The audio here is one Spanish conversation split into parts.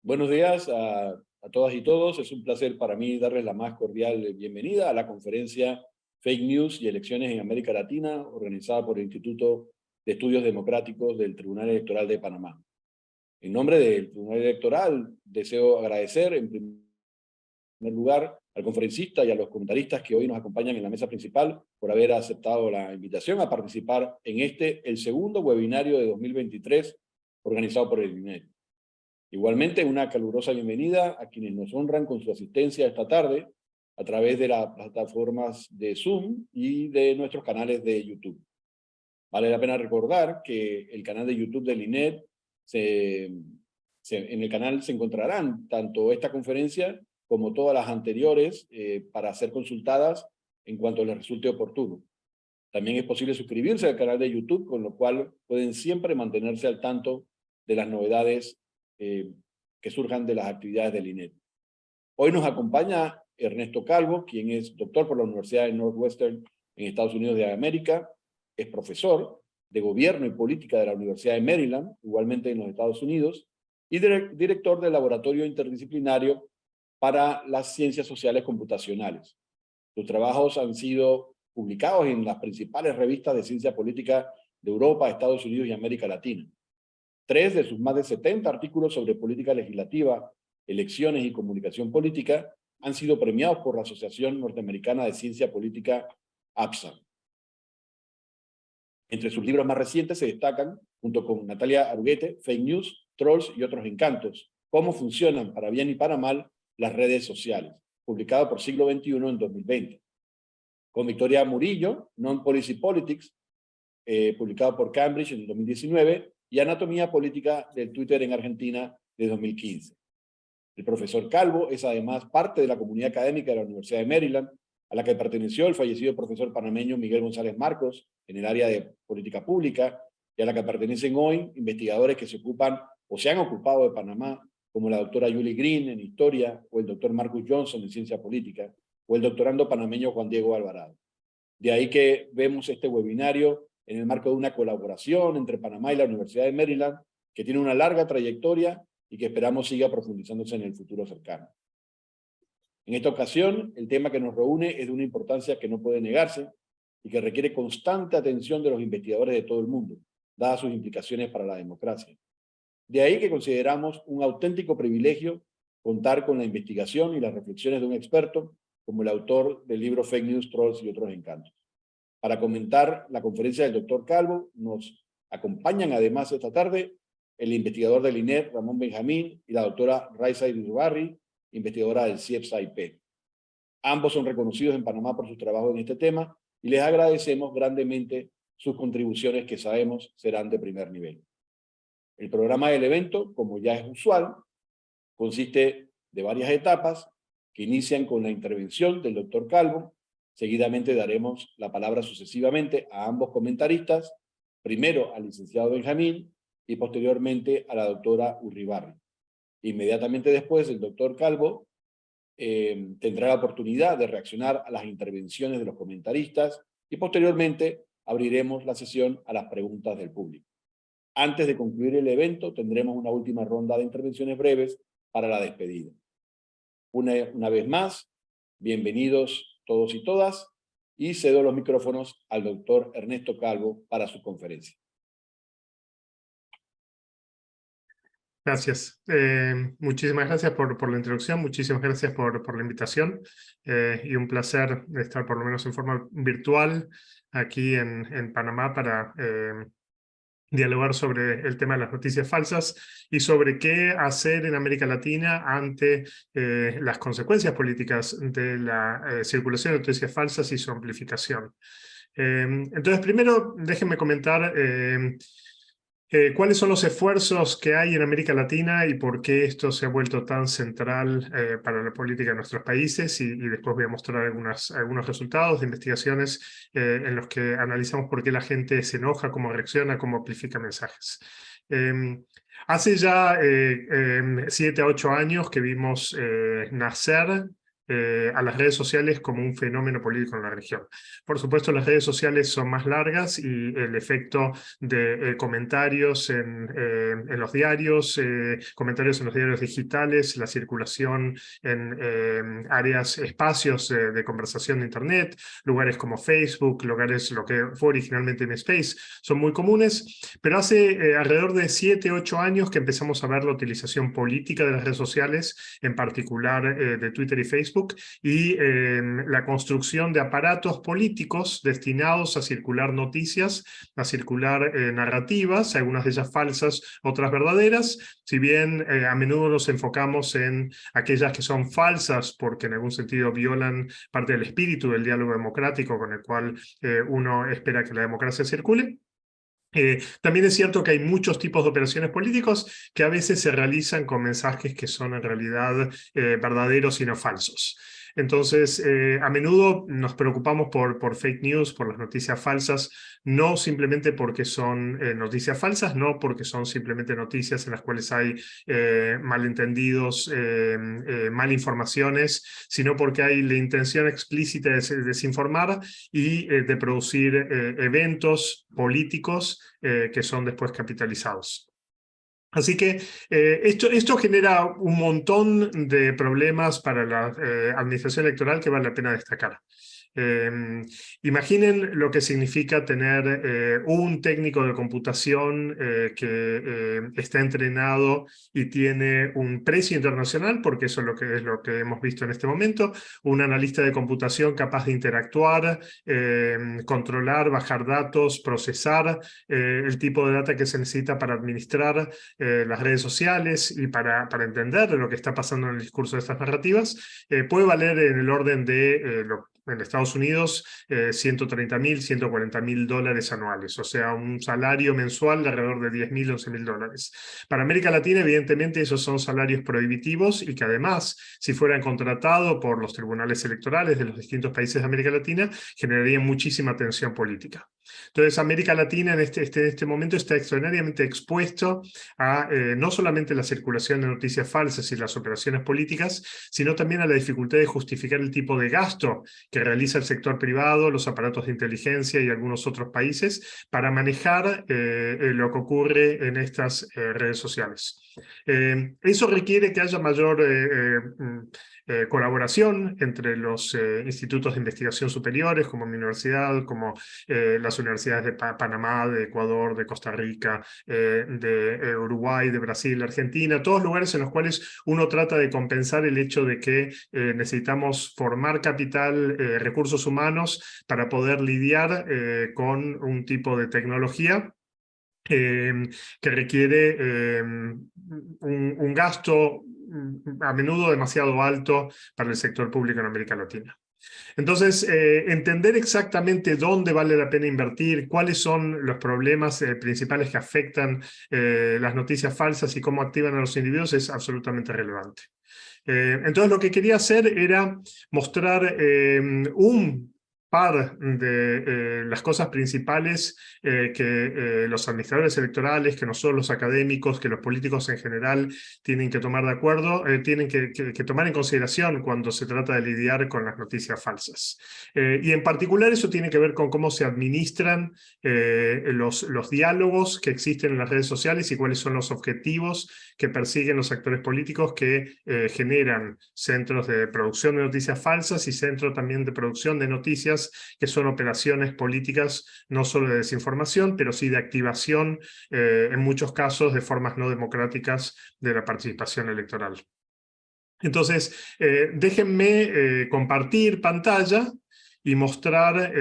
Buenos días a todas y todos. Es un placer para mí darles la más cordial bienvenida a la conferencia Fake News y Elecciones en América Latina, organizada por el Instituto de Estudios Democráticos del Tribunal Electoral de Panamá. En nombre del Tribunal Electoral, deseo agradecer en primer lugar al conferencista y a los comentaristas que hoy nos acompañan en la mesa principal por haber aceptado la invitación a participar en el segundo webinario de 2023 organizado por el INED. Igualmente, una calurosa bienvenida a quienes nos honran con su asistencia esta tarde a través de las plataformas de Zoom y de nuestros canales de YouTube. Vale la pena recordar que el canal de YouTube del INED, en el canal se encontrarán tanto esta conferencia como todas las anteriores para ser consultadas en cuanto les resulte oportuno. También es posible suscribirse al canal de YouTube, con lo cual pueden siempre mantenerse al tanto de las novedades que surjan de las actividades del INED. Hoy nos acompaña Ernesto Calvo, quien es doctor por la Universidad de Northwestern en Estados Unidos de América, es profesor de Gobierno y Política de la Universidad de Maryland, igualmente en los Estados Unidos, y director del Laboratorio Interdisciplinario para las Ciencias Sociales Computacionales. Sus trabajos han sido publicados en las principales revistas de ciencia política de Europa, Estados Unidos y América Latina. 3 de sus más de 70 artículos sobre política legislativa, elecciones y comunicación política han sido premiados por la Asociación Norteamericana de Ciencia Política, APSA. Entre sus libros más recientes se destacan, junto con Natalia Aruguete, Fake News, Trolls y otros encantos, cómo funcionan para bien y para mal las redes sociales, publicado por Siglo XXI en 2020. Con Victoria Murillo, Non-Policy Politics, publicado por Cambridge en 2019, y Anatomía Política del Twitter en Argentina de 2015. El profesor Calvo es además parte de la comunidad académica de la Universidad de Maryland, a la que perteneció el fallecido profesor panameño Miguel González Marcos en el área de política pública, y a la que pertenecen hoy investigadores que se ocupan o se han ocupado de Panamá, como la doctora Julie Green en Historia, o el doctor Marcus Johnson en Ciencia Política, o el doctorando panameño Juan Diego Alvarado. De ahí que vemos este webinario en el marco de una colaboración entre Panamá y la Universidad de Maryland, que tiene una larga trayectoria y que esperamos siga profundizándose en el futuro cercano. En esta ocasión, el tema que nos reúne es de una importancia que no puede negarse y que requiere constante atención de los investigadores de todo el mundo, dadas sus implicaciones para la democracia. De ahí que consideramos un auténtico privilegio contar con la investigación y las reflexiones de un experto como el autor del libro Fake News, Trolls y otros encantos. Para comentar la conferencia del doctor Calvo, nos acompañan además esta tarde el investigador del INED, Ramón Benjamín, y la doctora Raiza Irizarry, investigadora del CIEPS-IP. Ambos son reconocidos en Panamá por su trabajo en este tema y les agradecemos grandemente sus contribuciones que sabemos serán de primer nivel. El programa del evento, como ya es usual, consiste de varias etapas que inician con la intervención del doctor Calvo. Seguidamente daremos la palabra sucesivamente a ambos comentaristas, primero al licenciado Benjamín y posteriormente a la doctora Urribarri. Inmediatamente después, el doctor Calvo tendrá la oportunidad de reaccionar a las intervenciones de los comentaristas y posteriormente abriremos la sesión a las preguntas del público. Antes de concluir el evento, tendremos una última ronda de intervenciones breves para la despedida. Una vez más, bienvenidos todos y todas, y cedo los micrófonos al doctor Ernesto Calvo para su conferencia. Gracias. Muchísimas gracias por la introducción, muchísimas gracias por la invitación y un placer estar por lo menos en forma virtual aquí en Panamá para dialogar sobre el tema de las noticias falsas y sobre qué hacer en América Latina ante las consecuencias políticas de la circulación de noticias falsas y su amplificación. Entonces, primero, déjenme comentar ¿cuáles son los esfuerzos que hay en América Latina y por qué esto se ha vuelto tan central para la política de nuestros países? Y después voy a mostrar algunos resultados de investigaciones en los que analizamos por qué la gente se enoja, cómo reacciona, cómo amplifica mensajes. Hace ya 7 a 8 años que vimos nacer a las redes sociales como un fenómeno político en la región. Por supuesto, las redes sociales son más largas y el efecto de comentarios en los diarios, comentarios en los diarios digitales, la circulación en áreas, espacios de conversación de Internet, lugares como Facebook, lugares, lo que fue originalmente MySpace, son muy comunes, pero hace alrededor de 7, 8 años que empezamos a ver la utilización política de las redes sociales, en particular de Twitter y Facebook, y la construcción de aparatos políticos destinados a circular noticias, a circular narrativas, algunas de ellas falsas, otras verdaderas, si bien a menudo nos enfocamos en aquellas que son falsas porque en algún sentido violan parte del espíritu del diálogo democrático con el cual uno espera que la democracia circule. También es cierto que hay muchos tipos de operaciones políticos que a veces se realizan con mensajes que son en realidad verdaderos y no falsos. Entonces, a menudo nos preocupamos por fake news, por las noticias falsas, no simplemente porque son noticias falsas, no porque son simplemente noticias en las cuales hay malentendidos, malinformaciones, sino porque hay la intención explícita de desinformar y de producir eventos políticos que son después capitalizados. Así que esto genera un montón de problemas para la administración electoral que vale la pena destacar. Imaginen lo que significa tener un técnico de computación que está entrenado y tiene un precio internacional, porque eso es lo que hemos visto en este momento, un analista de computación capaz de interactuar, controlar, bajar datos, procesar el tipo de data que se necesita para administrar las redes sociales y para entender lo que está pasando en el discurso de estas narrativas, puede valer en el orden de en Estados Unidos, $130.000, $140.000 anuales, o sea, un salario mensual de alrededor de $10.000, $11.000. Para América Latina, evidentemente, esos son salarios prohibitivos y que además, si fueran contratados por los tribunales electorales de los distintos países de América Latina, generarían muchísima tensión política. Entonces, América Latina en este momento está extraordinariamente expuesto a no solamente la circulación de noticias falsas y las operaciones políticas, sino también a la dificultad de justificar el tipo de gasto que realiza el sector privado, los aparatos de inteligencia y algunos otros países para manejar lo que ocurre en estas redes sociales. Eso requiere que haya mayor colaboración entre los institutos de investigación superiores, como mi universidad, como las universidades de Panamá, de Ecuador, de Costa Rica, de Uruguay, de Brasil, de Argentina, todos lugares en los cuales uno trata de compensar el hecho de que necesitamos formar capital, recursos humanos para poder lidiar con un tipo de tecnología que requiere un gasto a menudo demasiado alto para el sector público en América Latina. Entonces, entender exactamente dónde vale la pena invertir, cuáles son los problemas principales que afectan las noticias falsas y cómo activan a los individuos es absolutamente relevante. Entonces, lo que quería hacer era mostrar un par de las cosas principales que los administradores electorales, que nosotros los académicos, que los políticos en general tienen que tomar de acuerdo, tienen que tomar en consideración cuando se trata de lidiar con las noticias falsas. Y en particular eso tiene que ver con cómo se administran los diálogos que existen en las redes sociales y cuáles son los objetivos que persiguen los actores políticos que generan centros de producción de noticias falsas y centros también de producción de noticias que son operaciones políticas no solo de desinformación, pero sí de activación, en muchos casos, de formas no democráticas de la participación electoral. Entonces, déjenme compartir pantalla y mostrar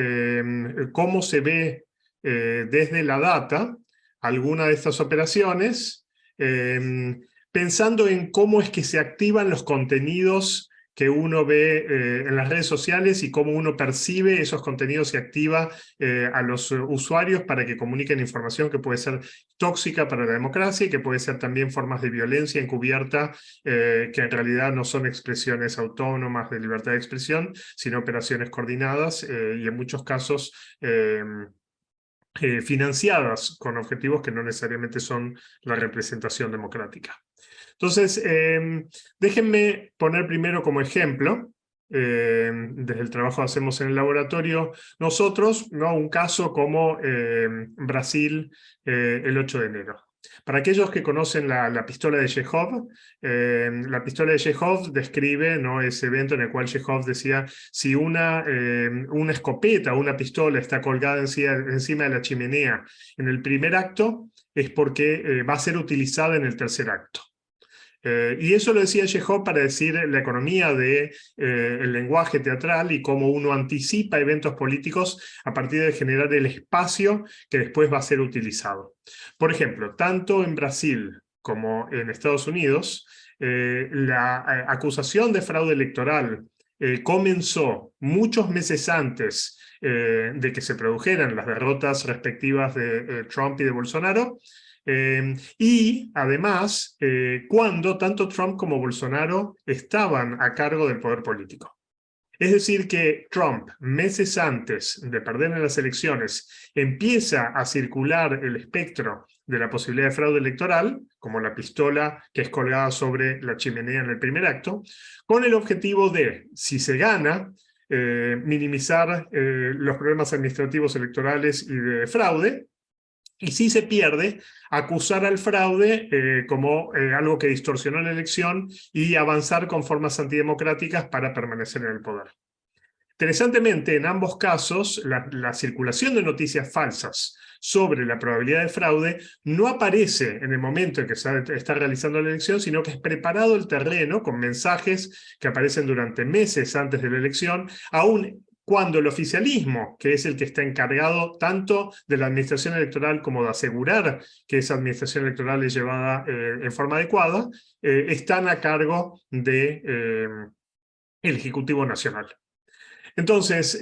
cómo se ve desde la data alguna de estas operaciones, pensando en cómo es que se activan los contenidos que uno ve en las redes sociales y cómo uno percibe esos contenidos y activa a los usuarios para que comuniquen información que puede ser tóxica para la democracia y que puede ser también formas de violencia encubierta que en realidad no son expresiones autónomas de libertad de expresión, sino operaciones coordinadas y en muchos casos financiadas con objetivos que no necesariamente son la representación democrática. Entonces, déjenme poner primero como ejemplo desde el trabajo que hacemos en el laboratorio nosotros, ¿no? Un caso como Brasil el 8 de enero. Para aquellos que conocen la pistola de Chekhov, la pistola de Chekhov describe, ¿no? Ese evento en el cual Chekhov decía: si una escopeta o una pistola está colgada encima de la chimenea en el primer acto, es porque va a ser utilizada en el tercer acto. Y eso lo decía Chekhov para decir la economía del lenguaje teatral y cómo uno anticipa eventos políticos a partir de generar el espacio que después va a ser utilizado. Por ejemplo, tanto en Brasil como en Estados Unidos, la acusación de fraude electoral comenzó muchos meses antes de que se produjeran las derrotas respectivas de Trump y de Bolsonaro. Y además, cuando tanto Trump como Bolsonaro estaban a cargo del poder político. Es decir, que Trump, meses antes de perder en las elecciones, empieza a circular el espectro de la posibilidad de fraude electoral, como la pistola que es colgada sobre la chimenea en el primer acto, con el objetivo de, si se gana, minimizar los problemas administrativos electorales y de fraude, y si se pierde, acusar al fraude como algo que distorsionó la elección y avanzar con formas antidemocráticas para permanecer en el poder. Interesantemente, en ambos casos, la circulación de noticias falsas sobre la probabilidad de fraude no aparece en el momento en que se está realizando la elección, sino que es preparado el terreno con mensajes que aparecen durante meses antes de la elección, aún cuando el oficialismo, que es el que está encargado tanto de la administración electoral como de asegurar que esa administración electoral es llevada en forma adecuada, están a cargo del Ejecutivo Nacional. Entonces,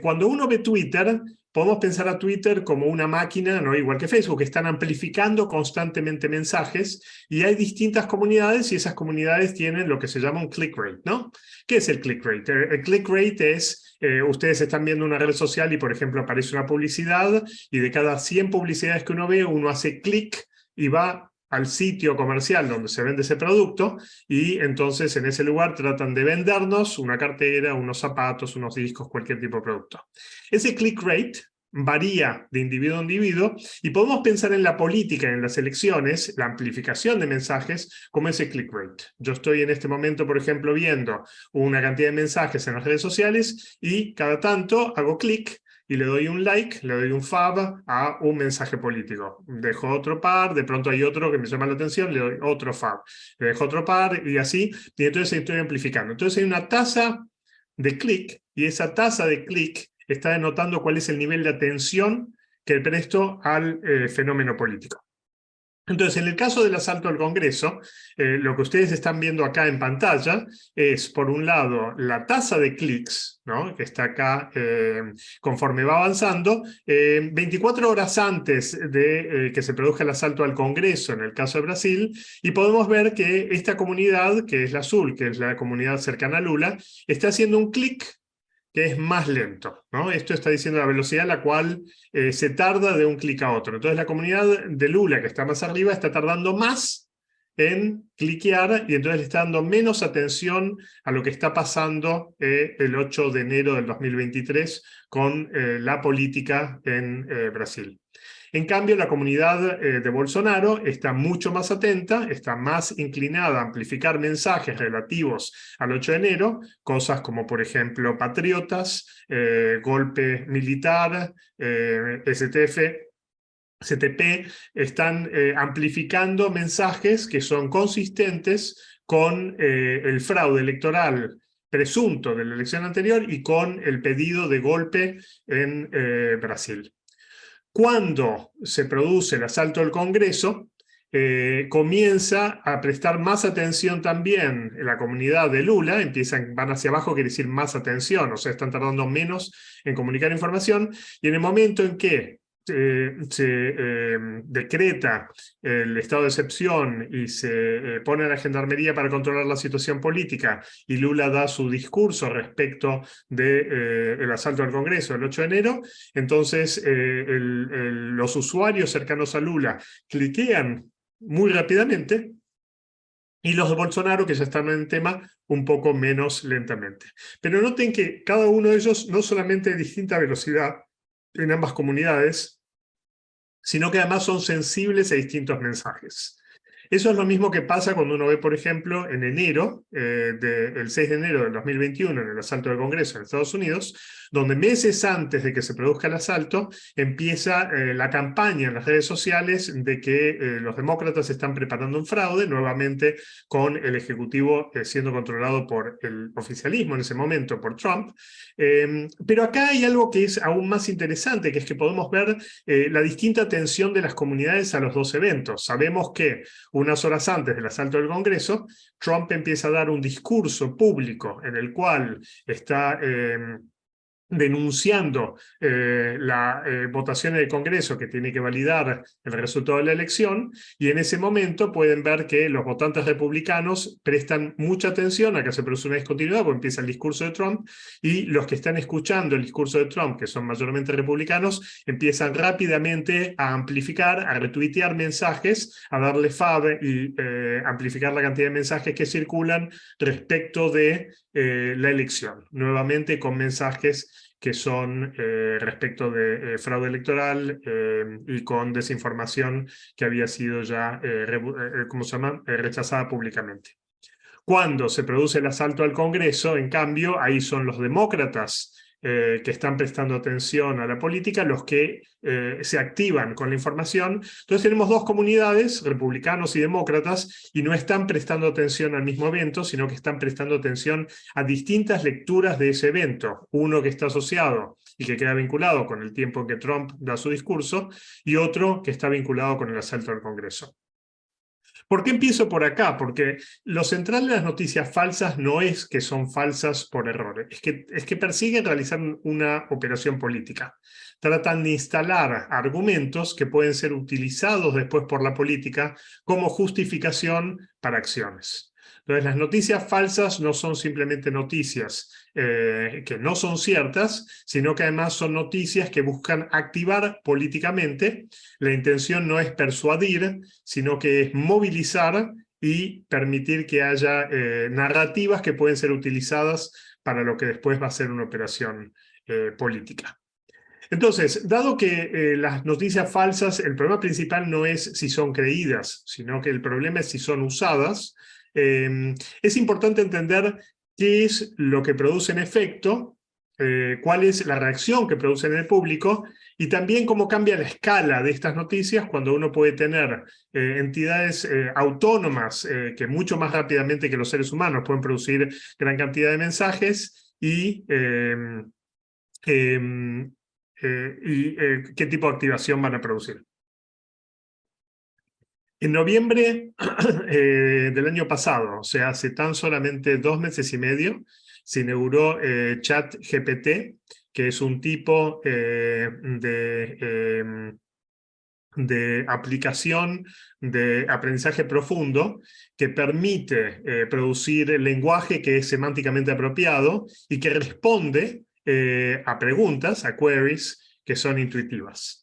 cuando uno ve Twitter, podemos pensar a Twitter como una máquina, ¿no? Igual que Facebook, que están amplificando constantemente mensajes, y hay distintas comunidades, y esas comunidades tienen lo que se llama un click rate, ¿no? ¿Qué es el click rate? El click rate es, ustedes están viendo una red social y, por ejemplo, aparece una publicidad, y de cada 100 publicidades que uno ve, uno hace clic y va al sitio comercial donde se vende ese producto, y entonces en ese lugar tratan de vendernos una cartera, unos zapatos, unos discos, cualquier tipo de producto. Ese click rate varía de individuo a individuo, y podemos pensar en la política, en las elecciones, la amplificación de mensajes como ese click rate. Yo estoy en este momento, por ejemplo, viendo una cantidad de mensajes en las redes sociales, y cada tanto hago clic y le doy un like, le doy un fab a un mensaje político. Dejo otro par, de pronto hay otro que me llama la atención, le doy otro fab. Le dejo otro par y así, y entonces estoy amplificando. Entonces hay una tasa de clic, y esa tasa de clic está denotando cuál es el nivel de atención que presto al fenómeno político. Entonces, en el caso del asalto al Congreso, lo que ustedes están viendo acá en pantalla es, por un lado, la tasa de clics, ¿no? Que está acá conforme va avanzando. 24 horas antes de que se produzca el asalto al Congreso, en el caso de Brasil, y podemos ver que esta comunidad, que es la azul, que es la comunidad cercana a Lula, está haciendo un clic que es más lento, ¿no? Esto está diciendo la velocidad a la cual se tarda de un clic a otro. Entonces la comunidad de Lula, que está más arriba, está tardando más en cliquear, y entonces le está dando menos atención a lo que está pasando el 8 de enero del 2023 con la política en Brasil. En cambio, la comunidad de Bolsonaro está mucho más atenta, está más inclinada a amplificar mensajes relativos al 8 de enero, cosas como, por ejemplo, patriotas, golpe militar, CTP, están amplificando mensajes que son consistentes con el fraude electoral presunto de la elección anterior y con el pedido de golpe en Brasil. Cuando se produce el asalto al Congreso, comienza a prestar más atención también en la comunidad de Lula, van hacia abajo, quiere decir más atención, o sea, están tardando menos en comunicar información, y en el momento en que se decreta el estado de excepción y se pone a la gendarmería para controlar la situación política, y Lula da su discurso respecto del asalto al Congreso el 8 de enero, entonces los usuarios cercanos a Lula cliquean muy rápidamente, y los de Bolsonaro, que ya están en el tema un poco menos lentamente. Pero noten que cada uno de ellos no solamente de distinta velocidad en ambas comunidades, sino que además son sensibles a distintos mensajes. Eso es lo mismo que pasa cuando uno ve, por ejemplo, en enero, el 6 de enero del 2021, en el asalto del Congreso en Estados Unidos, donde meses antes de que se produzca el asalto, empieza la campaña en las redes sociales de que los demócratas están preparando un fraude, nuevamente con el Ejecutivo siendo controlado por el oficialismo en ese momento, por Trump. Pero acá hay algo que es aún más interesante, que es que podemos ver la distinta atención de las comunidades a los dos eventos. Sabemos que unas horas antes del asalto del Congreso, Trump empieza a dar un discurso público en el cual está denunciando la votación del Congreso que tiene que validar el resultado de la elección, y en ese momento pueden ver que los votantes republicanos prestan mucha atención a que se produce una discontinuidad, porque empieza el discurso de Trump, y los que están escuchando el discurso de Trump, que son mayormente republicanos, empiezan rápidamente a amplificar, a retuitear mensajes, a darle fab y amplificar la cantidad de mensajes que circulan respecto de la elección, nuevamente con mensajes que son respecto de fraude electoral y con desinformación que había sido ya ¿cómo se llama? Rechazada públicamente. Cuando se produce el asalto al Congreso, en cambio, ahí son los demócratas que están prestando atención a la política los que se activan con la información. Entonces tenemos dos comunidades, republicanos y demócratas, y no están prestando atención al mismo evento, sino que están prestando atención a distintas lecturas de ese evento. Uno que está asociado y que queda vinculado con el tiempo en que Trump da su discurso, y otro que está vinculado con el asalto al Congreso. ¿Por qué empiezo por acá? Porque lo central de las noticias falsas no es que son falsas por error, es que persiguen realizar una operación política. Tratan de instalar argumentos que pueden ser utilizados después por la política como justificación para acciones. Entonces, las noticias falsas no son simplemente noticias que no son ciertas, sino que además son noticias que buscan activar políticamente. La intención no es persuadir, sino que es movilizar y permitir que haya narrativas que pueden ser utilizadas para lo que después va a ser una operación política. Entonces, dado que las noticias falsas, el problema principal no es si son creídas, sino que el problema es si son usadas, es importante entender qué es lo que produce en efecto, cuál es la reacción que produce en el público, y también cómo cambia la escala de estas noticias cuando uno puede tener entidades autónomas que mucho más rápidamente que los seres humanos pueden producir gran cantidad de mensajes y qué tipo de activación van a producir. En noviembre del año pasado, o sea, hace tan solamente 2 meses y medio, se inauguró ChatGPT, que es un tipo de aplicación de aprendizaje profundo que permite producir lenguaje que es semánticamente apropiado y que responde a preguntas, a queries que son intuitivas.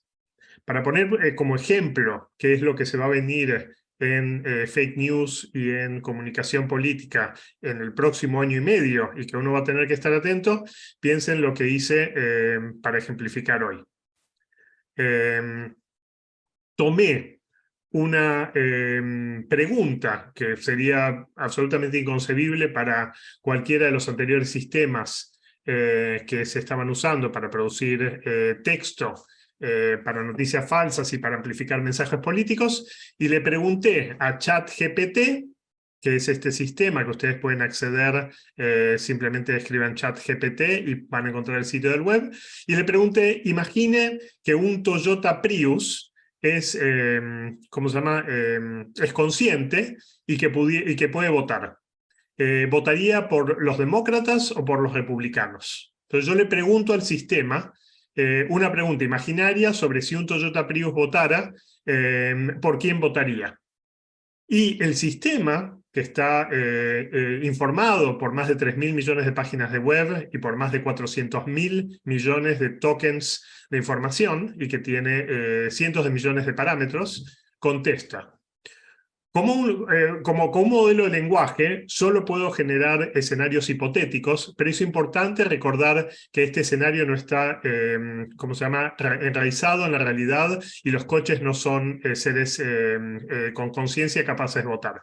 Para poner como ejemplo qué es lo que se va a venir en fake news y en comunicación política en el próximo año y medio y que uno va a tener que estar atento, piensen lo que hice para ejemplificar hoy. Tomé una pregunta que sería absolutamente inconcebible para cualquiera de los anteriores sistemas que se estaban usando para producir texto, para noticias falsas y para amplificar mensajes políticos, y le pregunté a ChatGPT, que es este sistema que ustedes pueden acceder, simplemente escriban ChatGPT y van a encontrar el sitio del web, y le pregunté, imagine que un Toyota Prius es, ¿cómo se llama? Es consciente y que puede votar. ¿Votaría por los demócratas o por los republicanos? Entonces yo le pregunto al sistema una pregunta imaginaria sobre si un Toyota Prius votara, ¿por quién votaría? Y el sistema, que está informado por más de 3.000 millones de páginas de web y por más de 400.000 millones de tokens de información y que tiene cientos de millones de parámetros, contesta: Como un modelo de lenguaje, solo puedo generar escenarios hipotéticos, pero es importante recordar que este escenario no está, ¿cómo se llama?, enraizado en la realidad, y los coches no son seres con conciencia capaces de votar.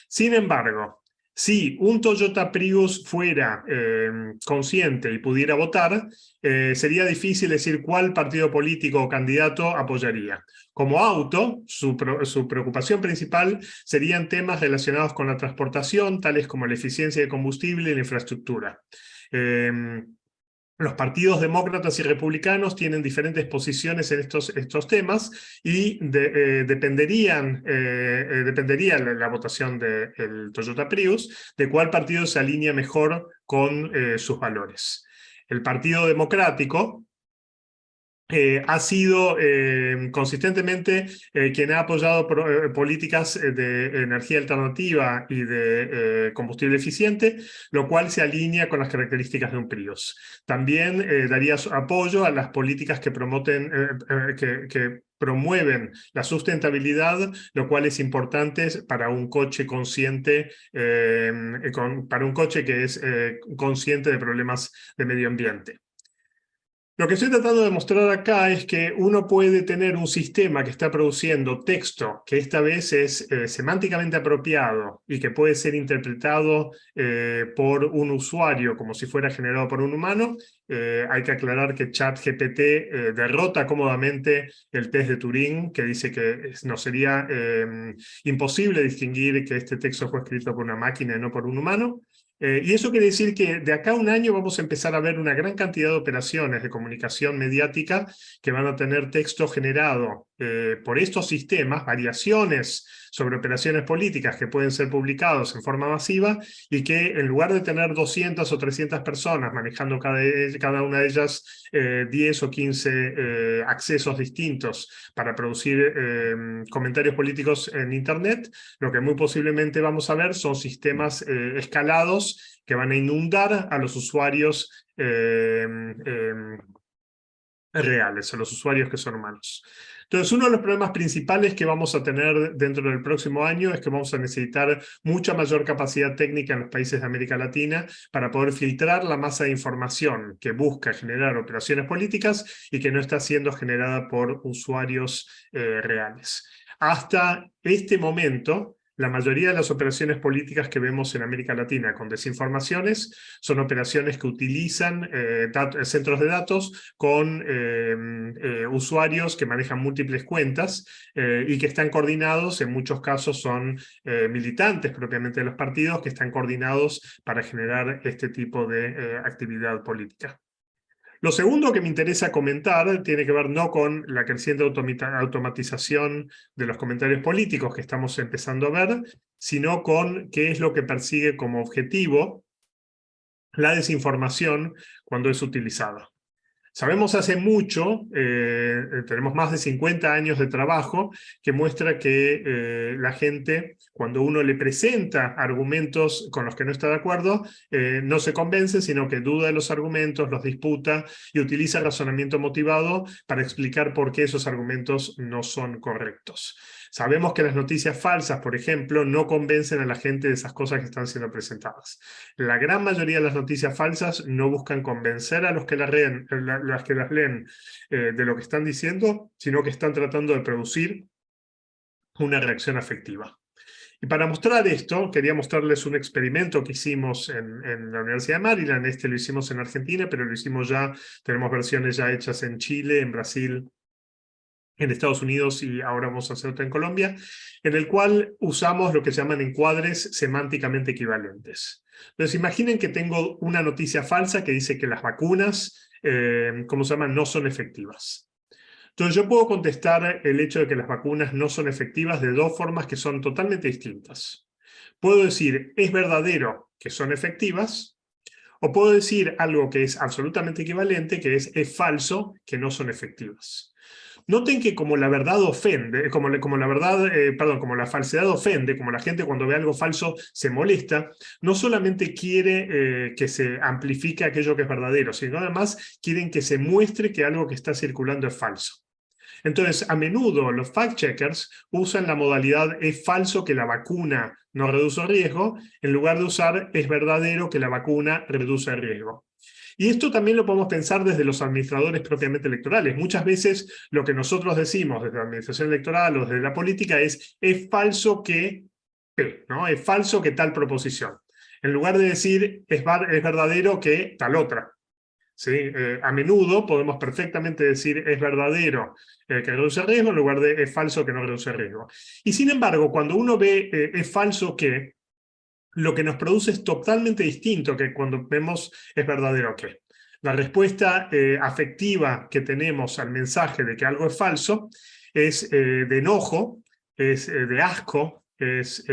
Sin embargo, si un Toyota Prius fuera consciente y pudiera votar, sería difícil decir cuál partido político o candidato apoyaría. Como auto, su preocupación principal serían temas relacionados con la transportación, tales como la eficiencia de combustible y la infraestructura. Los partidos demócratas y republicanos tienen diferentes posiciones en estos temas, y dependería la votación del Toyota Prius de cuál partido se alinea mejor con sus valores. El Partido Democrático ha sido consistentemente quien ha apoyado políticas de energía alternativa y de combustible eficiente, lo cual se alinea con las características de un Prius. También daría apoyo a las políticas que promueven la sustentabilidad, lo cual es importante para un coche consciente, para un coche que es consciente de problemas de medio ambiente. Lo que estoy tratando de mostrar acá es que uno puede tener un sistema que está produciendo texto que esta vez es semánticamente apropiado y que puede ser interpretado por un usuario como si fuera generado por un humano. Hay que aclarar que ChatGPT derrota cómodamente el test de Turing, que dice que nos sería imposible distinguir que este texto fue escrito por una máquina y no por un humano. Y eso quiere decir que de acá a un año vamos a empezar a ver una gran cantidad de operaciones de comunicación mediática que van a tener texto generado por estos sistemas, variaciones sobre operaciones políticas que pueden ser publicados en forma masiva, y que en lugar de tener 200 o 300 personas manejando cada una de ellas 10 o 15 accesos distintos para producir comentarios políticos en Internet, lo que muy posiblemente vamos a ver son sistemas escalados que van a inundar a los usuarios reales, a los usuarios que son humanos. Entonces, uno de los problemas principales que vamos a tener dentro del próximo año es que vamos a necesitar mucha mayor capacidad técnica en los países de América Latina para poder filtrar la masa de información que busca generar operaciones políticas y que no está siendo generada por usuarios reales. Hasta este momento, la mayoría de las operaciones políticas que vemos en América Latina con desinformaciones son operaciones que utilizan centros de datos con usuarios que manejan múltiples cuentas y que están coordinados, en muchos casos son militantes propiamente de los partidos, que están coordinados para generar este tipo de actividad política. Lo segundo que me interesa comentar tiene que ver no con la creciente automatización de los comentarios políticos que estamos empezando a ver, sino con qué es lo que persigue como objetivo la desinformación cuando es utilizada. Sabemos hace mucho, tenemos más de 50 años de trabajo, que muestra que la gente, cuando uno le presenta argumentos con los que no está de acuerdo, no se convence, sino que duda de los argumentos, los disputa y utiliza razonamiento motivado para explicar por qué esos argumentos no son correctos. Sabemos que las noticias falsas, por ejemplo, no convencen a la gente de esas cosas que están siendo presentadas. La gran mayoría de las noticias falsas no buscan convencer a los que las leen de lo que están diciendo, sino que están tratando de producir una reacción afectiva. Y para mostrar esto, quería mostrarles un experimento que hicimos en la Universidad de Maryland. Lo hicimos en Argentina, pero lo hicimos ya, tenemos versiones ya hechas en Chile, en Brasil, en Estados Unidos, y ahora vamos a hacer otra en Colombia, en el cual usamos lo que se llaman encuadres semánticamente equivalentes. Entonces, imaginen que tengo una noticia falsa que dice que las vacunas, ¿cómo se llaman?, no son efectivas. Entonces, yo puedo contestar el hecho de que las vacunas no son efectivas de dos formas que son totalmente distintas. Puedo decir, es verdadero que son efectivas, o puedo decir algo que es absolutamente equivalente, que es falso que no son efectivas. Noten que como la verdad ofende, como la falsedad ofende, como la gente cuando ve algo falso se molesta, no solamente quiere que se amplifique aquello que es verdadero, sino además quieren que se muestre que algo que está circulando es falso. Entonces, a menudo los fact-checkers usan la modalidad es falso que la vacuna no reduce riesgo, en lugar de usar es verdadero que la vacuna reduce riesgo. Y esto también lo podemos pensar desde los administradores propiamente electorales. Muchas veces lo que nosotros decimos desde la administración electoral o desde la política es falso que P, ¿no? Es falso que tal proposición. En lugar de decir es verdadero que tal otra. ¿Sí? A menudo podemos perfectamente decir es verdadero que reduce riesgo en lugar de es falso que no reduce riesgo. Y sin embargo, cuando uno ve es falso que, lo que nos produce es totalmente distinto que cuando vemos es verdadero que. La respuesta afectiva que tenemos al mensaje de que algo es falso es de enojo, es de asco, es,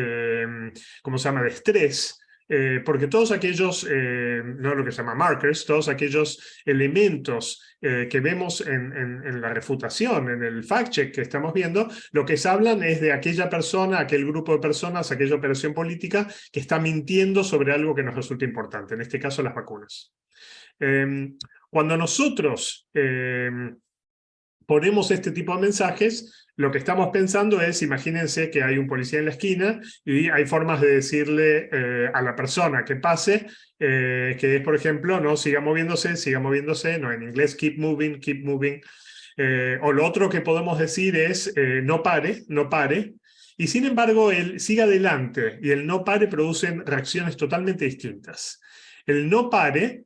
¿cómo se llama?, de estrés, porque todos aquellos, no lo que se llama markers, todos aquellos elementos que vemos en la refutación, en el fact-check que estamos viendo, lo que se hablan es de aquella persona, aquel grupo de personas, aquella operación política que está mintiendo sobre algo que nos resulta importante, en este caso las vacunas. Cuando nosotros ponemos este tipo de mensajes, lo que estamos pensando es, imagínense que hay un policía en la esquina y hay formas de decirle a la persona que pase, que es, por ejemplo, no, siga moviéndose, no, en inglés keep moving, o lo otro que podemos decir es no pare, no pare, y sin embargo el siga adelante y el no pare producen reacciones totalmente distintas. El no pare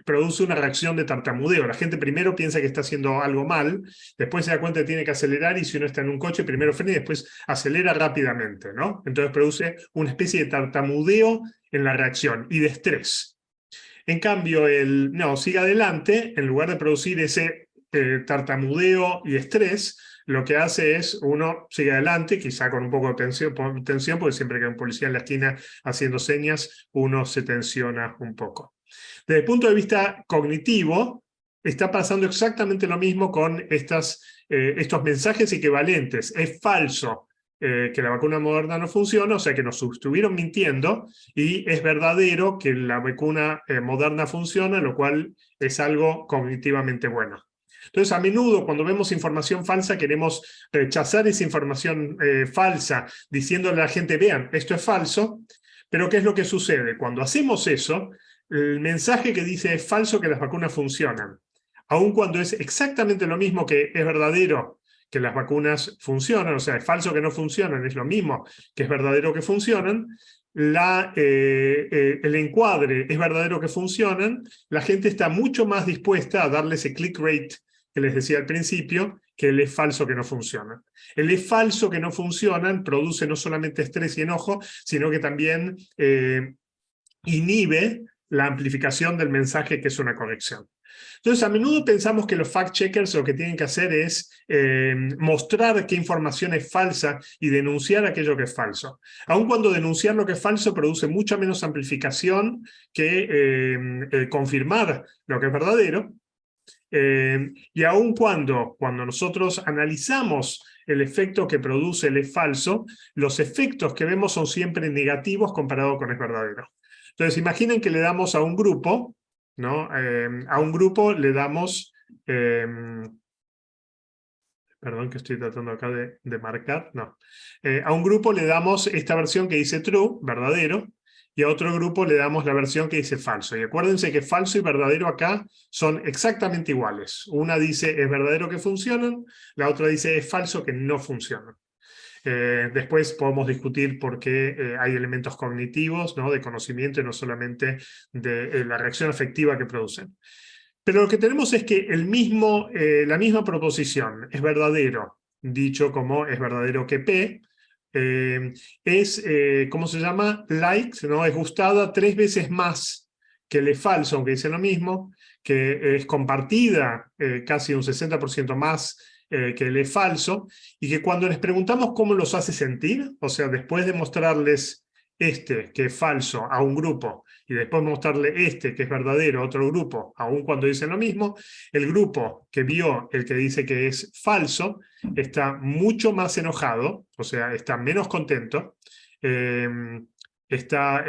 produce una reacción de tartamudeo. La gente primero piensa que está haciendo algo mal, después se da cuenta que tiene que acelerar y si uno está en un coche, primero frena y después acelera rápidamente, ¿no? Entonces produce una especie de tartamudeo en la reacción y de estrés. En cambio, el no, siga adelante, en lugar de producir ese tartamudeo y estrés, lo que hace es uno sigue adelante, quizá con un poco de tensión, porque siempre que hay un policía en la esquina haciendo señas, uno se tensiona un poco. Desde el punto de vista cognitivo, está pasando exactamente lo mismo con estos mensajes equivalentes. Es falso que la vacuna Moderna no funciona, o sea que nos estuvieron mintiendo, y es verdadero que la vacuna Moderna funciona, lo cual es algo cognitivamente bueno. Entonces, a menudo, cuando vemos información falsa, queremos rechazar esa información falsa, diciéndole a la gente, vean, esto es falso, pero ¿qué es lo que sucede? Cuando hacemos eso, el mensaje que dice es falso que las vacunas funcionan, aun cuando es exactamente lo mismo que es verdadero que las vacunas funcionan, o sea, es falso que no funcionan, es lo mismo que es verdadero que funcionan, el encuadre es verdadero que funcionan, la gente está mucho más dispuesta a darle ese click rate que les decía al principio, que el es falso que no funcionan. El es falso que no funcionan produce no solamente estrés y enojo, sino que también inhibe la amplificación del mensaje, que es una corrección. Entonces, a menudo pensamos que los fact-checkers lo que tienen que hacer es mostrar qué información es falsa y denunciar aquello que es falso. Aun cuando denunciar lo que es falso produce mucha menos amplificación que confirmar lo que es verdadero. Y aun cuando nosotros analizamos el efecto que produce el es falso, los efectos que vemos son siempre negativos comparado con es verdadero. Entonces, imaginen que le damos a un grupo, ¿no? A un grupo le damos, perdón que estoy tratando acá de marcar, no. A un grupo le damos esta versión que dice true, verdadero, y a otro grupo le damos la versión que dice falso. Y acuérdense que falso y verdadero acá son exactamente iguales. Una dice es verdadero que funcionan, la otra dice es falso que no funcionan. Después podemos discutir por qué hay elementos cognitivos, ¿no? De conocimiento y no solamente de la reacción afectiva que producen. Pero lo que tenemos es que la misma proposición es verdadero, dicho como es verdadero que P, ¿cómo se llama? Liked, ¿no? Es gustada 3 veces más que el es falso, aunque dice lo mismo, que es compartida casi un 60% más que el es falso, y que cuando les preguntamos cómo los hace sentir, o sea, después de mostrarles que es falso a un grupo, y después mostrarle que es verdadero a otro grupo, aun cuando dicen lo mismo, el grupo que vio el que dice que es falso está mucho más enojado, o sea, está menos contento, está,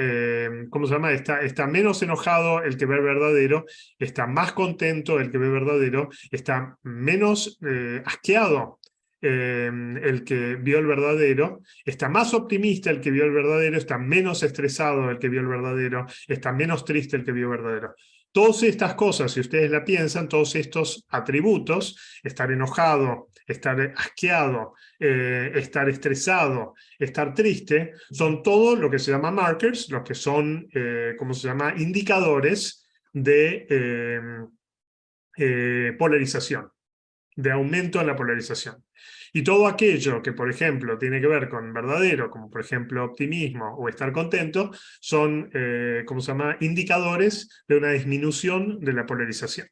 ¿cómo se llama? Está menos enojado el que ve el verdadero, está más contento el que ve el verdadero, está menos asqueado el que vio el verdadero, está más optimista el que vio el verdadero, está menos estresado el que vio el verdadero, está menos triste el que vio el verdadero. Todas estas cosas, si ustedes la piensan, todos estos atributos, estar enojado, estar asqueado, estar estresado, estar triste, son todo lo que se llama markers, los que son, ¿cómo se llama?, indicadores de polarización, de aumento en la polarización. Y todo aquello que, por ejemplo, tiene que ver con verdadero, como por ejemplo optimismo o estar contento, son, ¿cómo se llama?, indicadores de una disminución de la polarización.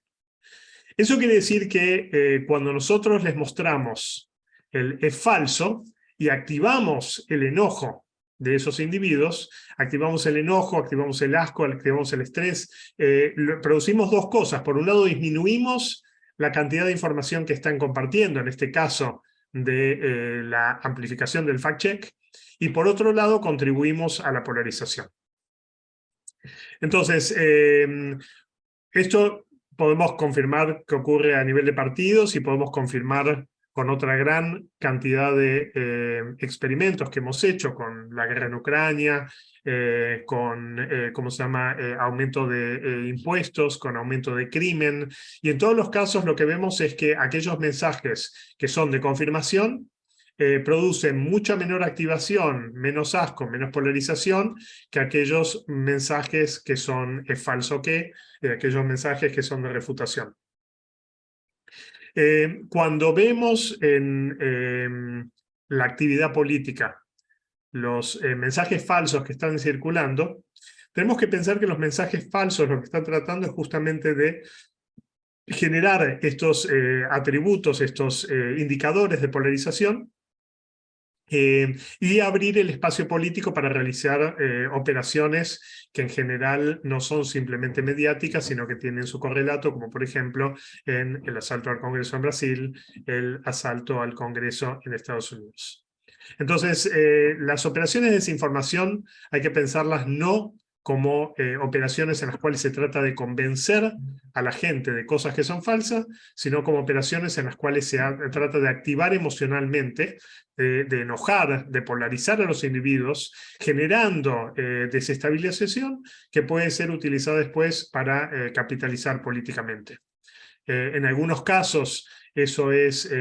Eso quiere decir que cuando nosotros les mostramos el es falso y activamos el enojo de esos individuos, activamos el enojo, activamos el asco, activamos el estrés, producimos dos cosas. Por un lado, disminuimos la cantidad de información que están compartiendo, en este caso de la amplificación del fact-check, y por otro lado, contribuimos a la polarización. Entonces, esto podemos confirmar que ocurre a nivel de partidos y podemos confirmar con otra gran cantidad de experimentos que hemos hecho con la guerra en Ucrania, con ¿cómo se llama?, aumento de impuestos, con aumento de crimen. Y en todos los casos lo que vemos es que aquellos mensajes que son de confirmación producen mucha menor activación, menos asco, menos polarización que aquellos mensajes que son falso que, aquellos mensajes que son de refutación. Cuando vemos en la actividad política los mensajes falsos que están circulando, tenemos que pensar que los mensajes falsos lo que están tratando es justamente de generar estos atributos, estos indicadores de polarización, y abrir el espacio político para realizar operaciones que en general no son simplemente mediáticas, sino que tienen su correlato, como por ejemplo en el asalto al Congreso en Brasil, el asalto al Congreso en Estados Unidos. Entonces, las operaciones de desinformación hay que pensarlas no como operaciones en las cuales se trata de convencer a la gente de cosas que son falsas, sino como operaciones en las cuales se trata de activar emocionalmente, de enojar, de polarizar a los individuos, generando desestabilización que puede ser utilizada después para capitalizar políticamente. En algunos casos eso es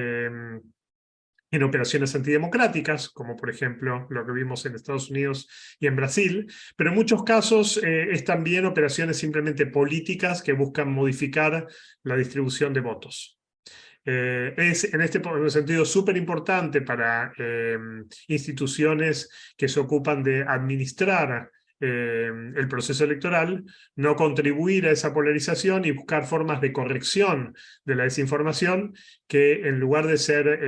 en operaciones antidemocráticas, como por ejemplo lo que vimos en Estados Unidos y en Brasil, pero en muchos casos es también operaciones simplemente políticas que buscan modificar la distribución de votos. Es en este sentido súper importante para instituciones que se ocupan de administrar el proceso electoral, no contribuir a esa polarización y buscar formas de corrección de la desinformación que en lugar de ser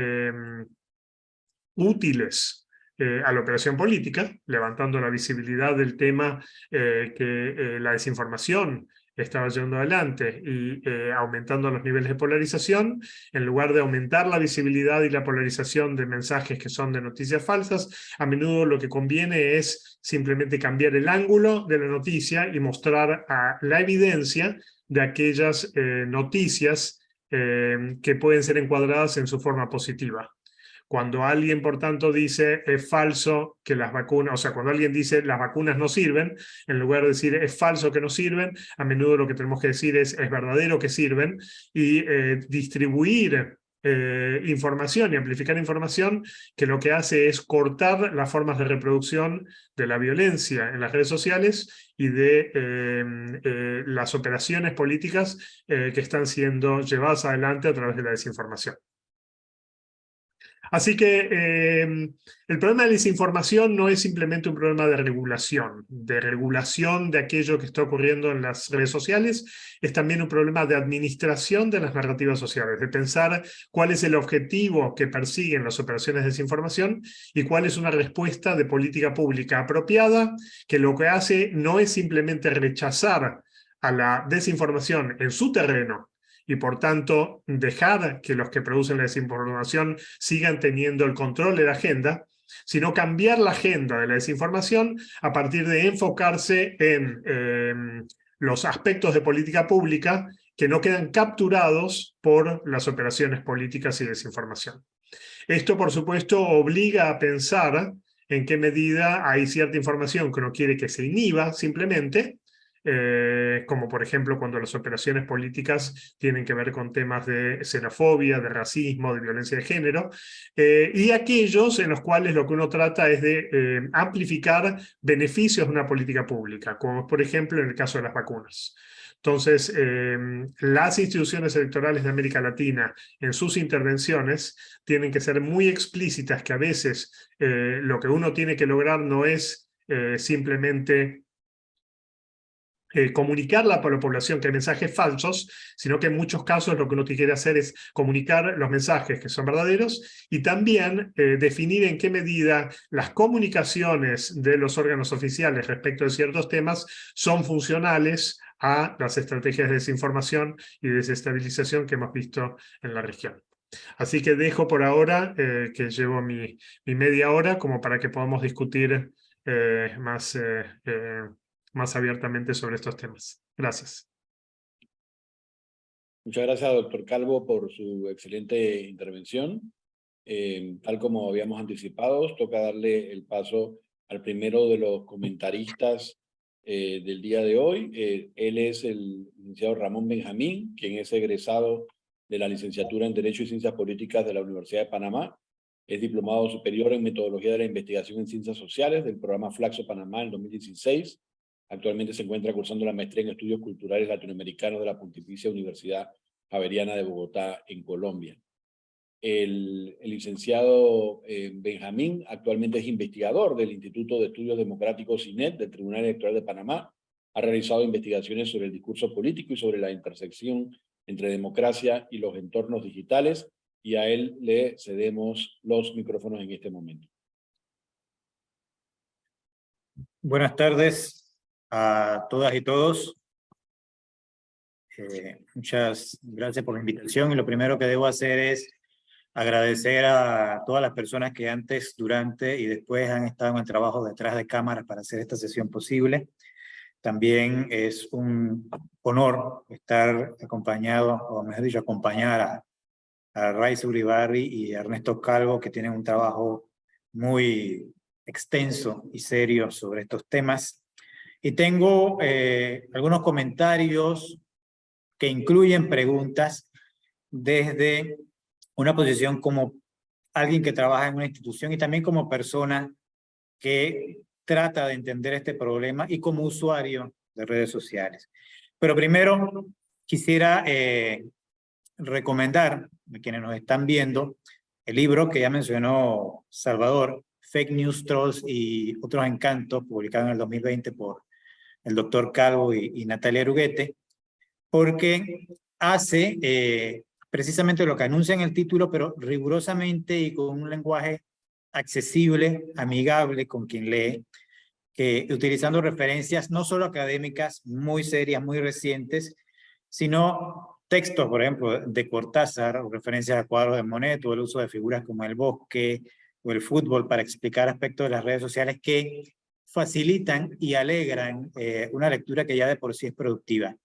útiles a la operación política, levantando la visibilidad del tema que la desinformación estaba llevando adelante y aumentando los niveles de polarización, en lugar de aumentar la visibilidad y la polarización de mensajes que son de noticias falsas, a menudo lo que conviene es simplemente cambiar el ángulo de la noticia y mostrar la evidencia de aquellas noticias que pueden ser encuadradas en su forma positiva. Cuando alguien, por tanto, dice es falso que las vacunas, o sea, cuando alguien dice las vacunas no sirven, en lugar de decir es falso que no sirven, a menudo lo que tenemos que decir es verdadero que sirven, y distribuir información y amplificar información que lo que hace es cortar las formas de reproducción de la violencia en las redes sociales y de las operaciones políticas que están siendo llevadas adelante a través de la desinformación. Así que el problema de la desinformación no es simplemente un problema de regulación de aquello que está ocurriendo en las redes sociales, es también un problema de administración de las narrativas sociales, de pensar cuál es el objetivo que persiguen las operaciones de desinformación y cuál es una respuesta de política pública apropiada, que lo que hace no es simplemente rechazar a la desinformación en su terreno, y por tanto dejar que los que producen la desinformación sigan teniendo el control de la agenda, sino cambiar la agenda de la desinformación a partir de enfocarse en los aspectos de política pública que no quedan capturados por las operaciones políticas y desinformación. Esto, por supuesto, obliga a pensar en qué medida hay cierta información que uno quiere que se inhiba simplemente, como por ejemplo cuando las operaciones políticas tienen que ver con temas de xenofobia, de racismo, de violencia de género, y aquellos en los cuales lo que uno trata es de amplificar beneficios de una política pública, como por ejemplo en el caso de las vacunas. Entonces, las instituciones electorales de América Latina en sus intervenciones tienen que ser muy explícitas, que a veces lo que uno tiene que lograr no es simplemente comunicarla a la población que hay mensajes falsos, sino que en muchos casos lo que uno quiere hacer es comunicar los mensajes que son verdaderos y también definir en qué medida las comunicaciones de los órganos oficiales respecto de ciertos temas son funcionales a las estrategias de desinformación y desestabilización que hemos visto en la región. Así que dejo por ahora, que llevo mi media hora, como para que podamos discutir más abiertamente sobre estos temas. Gracias. Muchas gracias, doctor Calvo, por su excelente intervención. Tal como habíamos anticipado, toca darle el paso al primero de los comentaristas del día de hoy. Él es el licenciado Ramón Benjamín, quien es egresado de la licenciatura en Derecho y Ciencias Políticas de la Universidad de Panamá. Es diplomado superior en Metodología de la Investigación en Ciencias Sociales del programa Flaxo Panamá en 2016. Actualmente se encuentra cursando la maestría en Estudios Culturales Latinoamericanos de la Pontificia Universidad Javeriana de Bogotá, en Colombia. El licenciado Benjamín actualmente es investigador del Instituto de Estudios Democráticos INED del Tribunal Electoral de Panamá. Ha realizado investigaciones sobre el discurso político y sobre la intersección entre democracia y los entornos digitales, y a él le cedemos los micrófonos en este momento. Buenas tardes a todas y todos. Muchas gracias por la invitación, y lo primero que debo hacer es agradecer a todas las personas que antes, durante y después han estado en el trabajo detrás de cámaras para hacer esta sesión posible. También es un honor estar acompañado, o mejor dicho, acompañar a Raiza Uribarri y a Ernesto Calvo, que tienen un trabajo muy extenso y serio sobre estos temas. Y tengo algunos comentarios que incluyen preguntas desde una posición como alguien que trabaja en una institución y también como persona que trata de entender este problema y como usuario de redes sociales. Pero primero quisiera recomendar a quienes nos están viendo el libro que ya mencionó Salvador, Fake News, Trolls y otros encantos, publicado en el 2020 por el doctor Calvo y Natalia Aruguete, porque hace precisamente lo que anuncia en el título, pero rigurosamente y con un lenguaje accesible, amigable con quien lee, que utilizando referencias no solo académicas muy serias, muy recientes, sino textos, por ejemplo, de Cortázar, o referencias a cuadros de Monet, o el uso de figuras como el bosque o el fútbol para explicar aspectos de las redes sociales que facilitan y alegran una lectura que ya de por sí es productiva,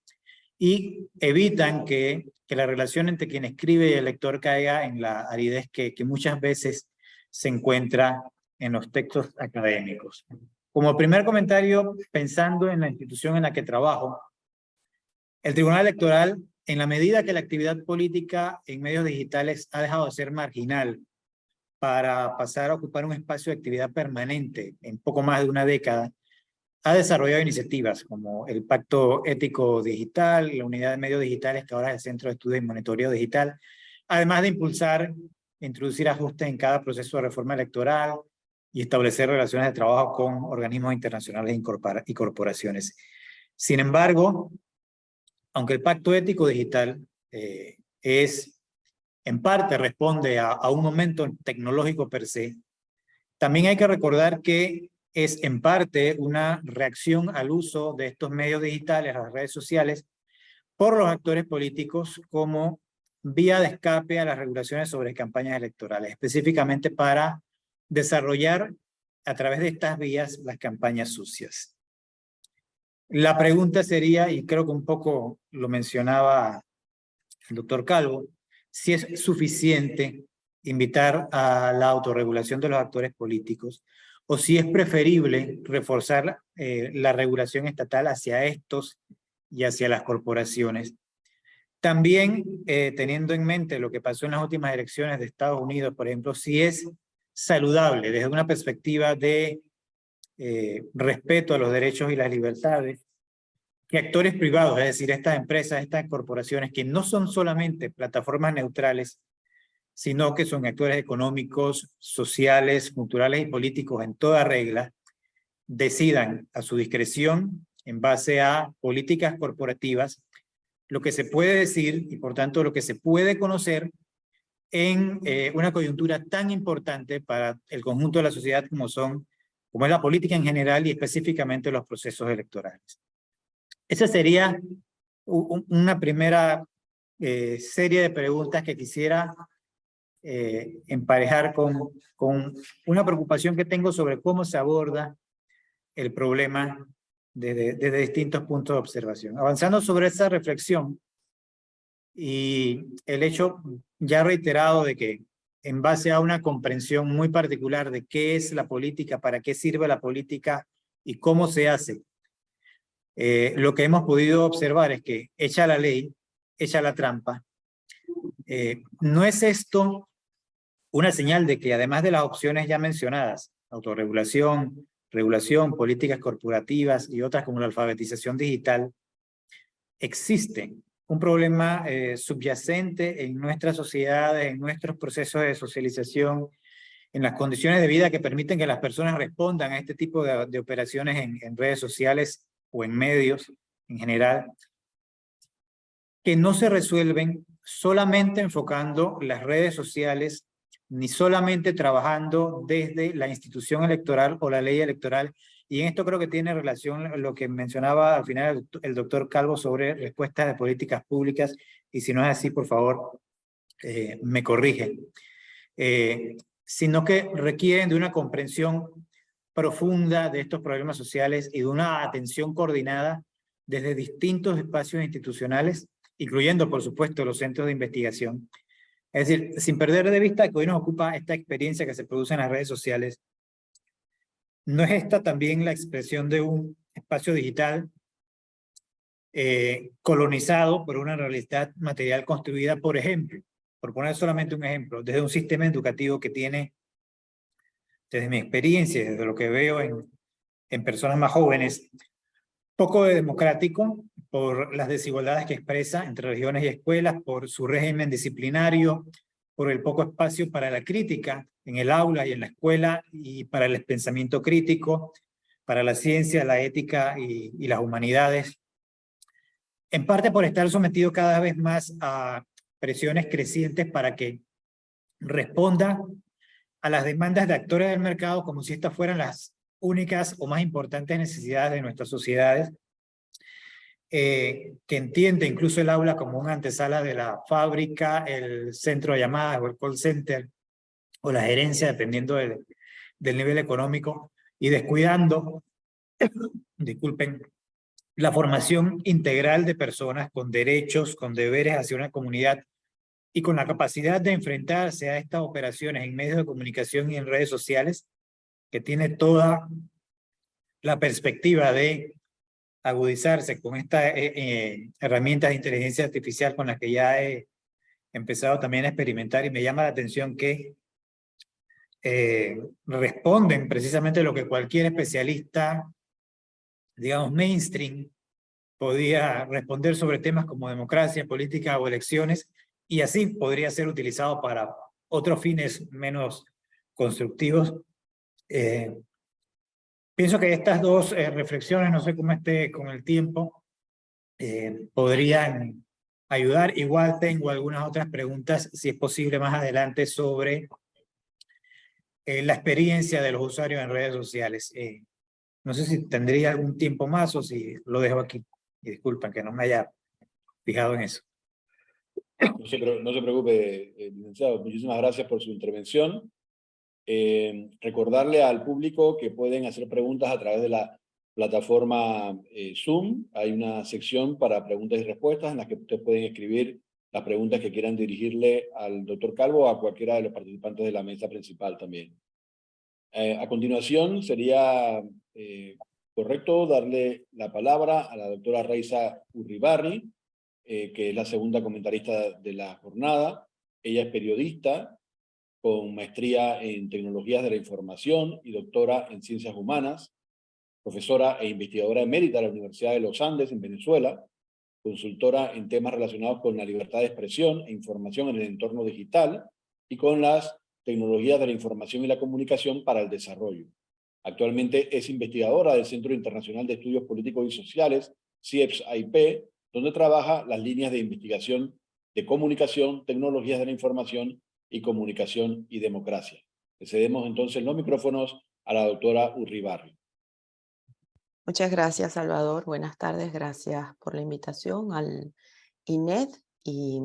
y evitan que la relación entre quien escribe y el lector caiga en la aridez que muchas veces se encuentra en los textos académicos. Como primer comentario, pensando en la institución en la que trabajo, el Tribunal Electoral, en la medida que la actividad política en medios digitales ha dejado de ser marginal para pasar a ocupar un espacio de actividad permanente en poco más de una década, ha desarrollado iniciativas como el Pacto Ético Digital, la Unidad de Medios Digitales, que ahora es el Centro de Estudio y Monitoreo Digital, además de impulsar e introducir ajustes en cada proceso de reforma electoral y establecer relaciones de trabajo con organismos internacionales y corporaciones. Sin embargo, aunque el Pacto Ético Digital en parte responde a un momento tecnológico per se, también hay que recordar que es en parte una reacción al uso de estos medios digitales, las redes sociales, por los actores políticos como vía de escape a las regulaciones sobre campañas electorales, específicamente para desarrollar a través de estas vías las campañas sucias. La pregunta sería, y creo que un poco lo mencionaba el doctor Calvo, si es suficiente invitar a la autorregulación de los actores políticos o si es preferible reforzar la regulación estatal hacia estos y hacia las corporaciones. También teniendo en mente lo que pasó en las últimas elecciones de Estados Unidos, por ejemplo, si es saludable desde una perspectiva de respeto a los derechos y las libertades, que actores privados, es decir, estas empresas, estas corporaciones, que no son solamente plataformas neutrales, sino que son actores económicos, sociales, culturales y políticos en toda regla, decidan a su discreción, en base a políticas corporativas, lo que se puede decir y por tanto lo que se puede conocer en una coyuntura tan importante para el conjunto de la sociedad como es la política en general y específicamente los procesos electorales. Esa sería una primera serie de preguntas que quisiera emparejar con una preocupación que tengo sobre cómo se aborda el problema desde distintos puntos de observación. Avanzando sobre esa reflexión y el hecho ya reiterado de que en base a una comprensión muy particular de qué es la política, para qué sirve la política y cómo se hace, lo que hemos podido observar es que hecha la ley, hecha la trampa. ¿No es esto una señal de que además de las opciones ya mencionadas, autorregulación, regulación, políticas corporativas y otras como la alfabetización digital, existe un problema subyacente en nuestras sociedades, en nuestros procesos de socialización, en las condiciones de vida que permiten que las personas respondan a este tipo de operaciones en redes sociales o en medios en general, que no se resuelven solamente enfocando las redes sociales, ni solamente trabajando desde la institución electoral o la ley electoral. Y en esto creo que tiene relación lo que mencionaba al final el doctor Calvo sobre respuestas de políticas públicas, y si no es así, por favor, me corrigen. Sino que requieren de una comprensión profunda de estos problemas sociales y de una atención coordinada desde distintos espacios institucionales, incluyendo, por supuesto, los centros de investigación. Es decir, sin perder de vista que hoy nos ocupa esta experiencia que se produce en las redes sociales, ¿no es esta también la expresión de un espacio digital colonizado por una realidad material construida, por ejemplo, por poner solamente un ejemplo, desde un sistema educativo que tiene, desde mi experiencia, desde lo que veo en personas más jóvenes, poco democrático por las desigualdades que expresa entre regiones y escuelas, por su régimen disciplinario, por el poco espacio para la crítica en el aula y en la escuela y para el pensamiento crítico, para la ciencia, la ética y las humanidades. En parte por estar sometido cada vez más a presiones crecientes para que responda a las demandas de actores del mercado como si estas fueran las únicas o más importantes necesidades de nuestras sociedades, que entiende incluso el aula como una antesala de la fábrica, el centro de llamadas o el call center o la gerencia, dependiendo del nivel económico, y descuidando, disculpen, la formación integral de personas con derechos, con deberes hacia una comunidad y con la capacidad de enfrentarse a estas operaciones en medios de comunicación y en redes sociales, que tiene toda la perspectiva de agudizarse con estas herramientas de inteligencia artificial con las que ya he empezado también a experimentar, y me llama la atención que responden precisamente lo que cualquier especialista, digamos, mainstream, podía responder sobre temas como democracia, política o elecciones, y así podría ser utilizado para otros fines menos constructivos. Pienso que estas dos reflexiones, no sé cómo esté con el tiempo, podrían ayudar. Igual tengo algunas otras preguntas, si es posible más adelante, sobre la experiencia de los usuarios en redes sociales. No sé si tendría algún tiempo más o si lo dejo aquí. Y disculpen que no me haya fijado en eso. No se preocupe, licenciado. Muchísimas gracias por su intervención. Recordarle al público que pueden hacer preguntas a través de la plataforma Zoom. Hay una sección para preguntas y respuestas en la que ustedes pueden escribir las preguntas que quieran dirigirle al doctor Calvo o a cualquiera de los participantes de la mesa principal también. A continuación, sería correcto darle la palabra a la doctora Raiza Urribarri, que es la segunda comentarista de la jornada. Ella es periodista con maestría en tecnologías de la información y doctora en ciencias humanas, profesora e investigadora emérita de la Universidad de los Andes en Venezuela, consultora en temas relacionados con la libertad de expresión e información en el entorno digital y con las tecnologías de la información y la comunicación para el desarrollo. Actualmente es investigadora del Centro Internacional de Estudios Políticos y Sociales, CIEPS-IP, donde trabaja las líneas de investigación de comunicación, tecnologías de la información y comunicación y democracia. Le cedemos entonces los micrófonos a la doctora Urribarri. Muchas gracias, Salvador. Buenas tardes. Gracias por la invitación al INED y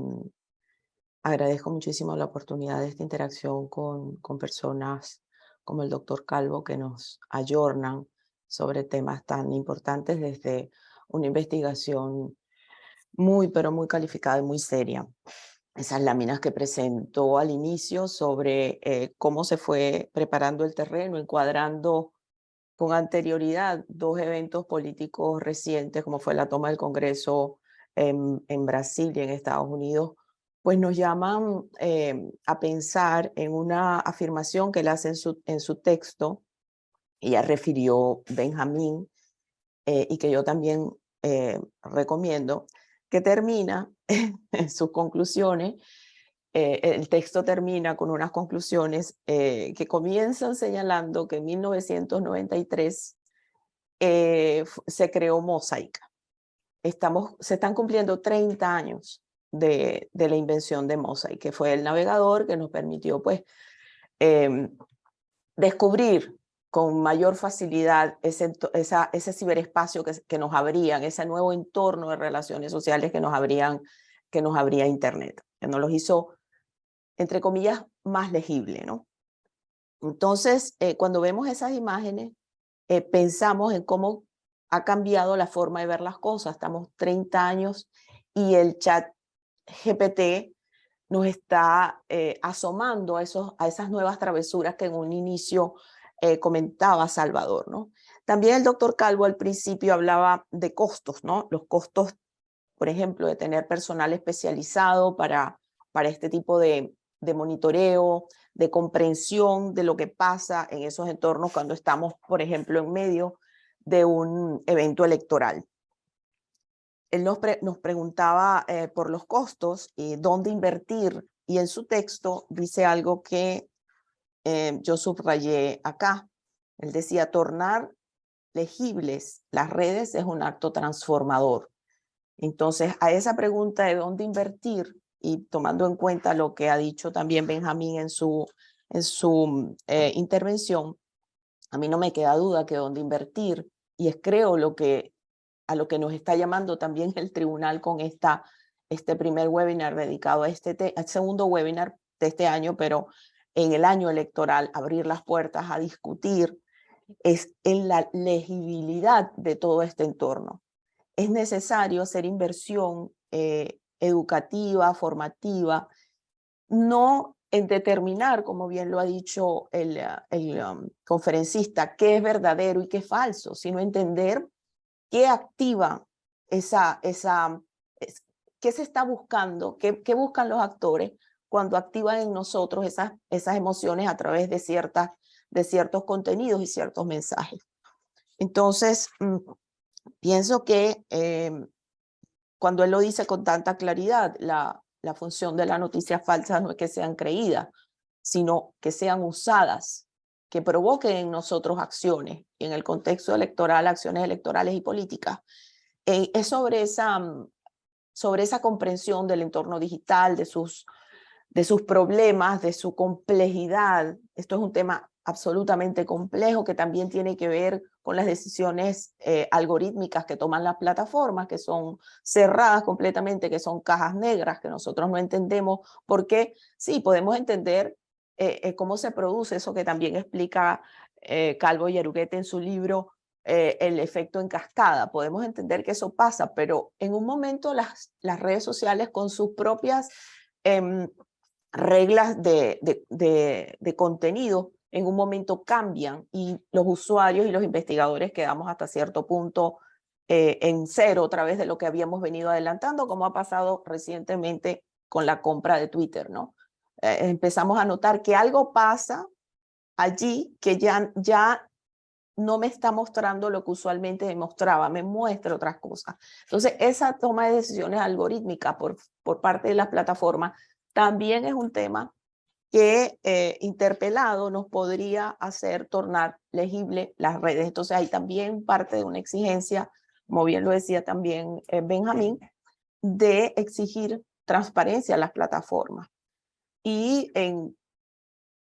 agradezco muchísimo la oportunidad de esta interacción con personas como el doctor Calvo que nos ayornan sobre temas tan importantes desde una investigación muy, pero muy calificada y muy seria. Esas láminas que presentó al inicio sobre cómo se fue preparando el terreno, encuadrando con anterioridad dos eventos políticos recientes, como fue la toma del Congreso en Brasil y en Estados Unidos, pues nos llaman a pensar en una afirmación que él hace en su texto, y ya refirió Benjamín, y que yo también recomiendo, que termina en sus conclusiones. El texto termina con unas conclusiones que comienzan señalando que en 1993 se creó Mosaic. Se están cumpliendo 30 años de la invención de Mosaic, que fue el navegador que nos permitió pues, descubrir con mayor facilidad ese ciberespacio que nos abrían, ese nuevo entorno de relaciones sociales que nos abría Internet, que nos los hizo, entre comillas, más legible, ¿no? Entonces, cuando vemos esas imágenes, pensamos en cómo ha cambiado la forma de ver las cosas. Estamos 30 años y el chat GPT nos está asomando a esas nuevas travesuras que en un inicio comentaba Salvador, ¿no? También el doctor Calvo al principio hablaba de costos, ¿no? Los costos, por ejemplo, de tener personal especializado para este tipo de monitoreo, de comprensión de lo que pasa en esos entornos cuando estamos, por ejemplo, en medio de un evento electoral. Él nos preguntaba por los costos y dónde invertir, y en su texto dice algo que yo subrayé acá. Él decía, tornar legibles las redes es un acto transformador. Entonces, a esa pregunta de dónde invertir, y tomando en cuenta lo que ha dicho también Benjamín en su intervención, a mí no me queda duda que dónde invertir, y es creo a lo que nos está llamando también el tribunal con este primer webinar dedicado a al segundo webinar de este año, pero en el año electoral, abrir las puertas a discutir, es en la legibilidad de todo este entorno. Es necesario hacer inversión educativa, formativa, no en determinar, como bien lo ha dicho el conferencista, qué es verdadero y qué es falso, sino entender qué activa qué se está buscando, qué buscan los actores cuando activan en nosotros esas emociones a través de ciertos contenidos y ciertos mensajes. Entonces, pienso que cuando él lo dice con tanta claridad, la función de las noticias falsas no es que sean creídas, sino que sean usadas, que provoquen en nosotros acciones, y en el contexto electoral, acciones electorales y políticas. Es sobre esa comprensión del entorno digital, de sus problemas, de su complejidad. Esto es un tema absolutamente complejo que también tiene que ver con las decisiones algorítmicas que toman las plataformas, que son cerradas completamente, que son cajas negras, que nosotros no entendemos, porque sí, podemos entender cómo se produce eso que también explica Calvo y Aruguete en su libro, el efecto en cascada. Podemos entender que eso pasa, pero en un momento las redes sociales con sus propias reglas de contenido en un momento cambian y los usuarios y los investigadores quedamos hasta cierto punto en cero otra vez de lo que habíamos venido adelantando, como ha pasado recientemente con la compra de Twitter, ¿no? Empezamos a notar que algo pasa allí que ya no me está mostrando lo que usualmente me mostraba, me muestra otras cosas. Entonces, esa toma de decisiones algorítmica por parte de las plataformas también es un tema que interpelado nos podría hacer tornar legible las redes. Entonces, hay también parte de una exigencia, como bien lo decía también Benjamín, de exigir transparencia a las plataformas. Y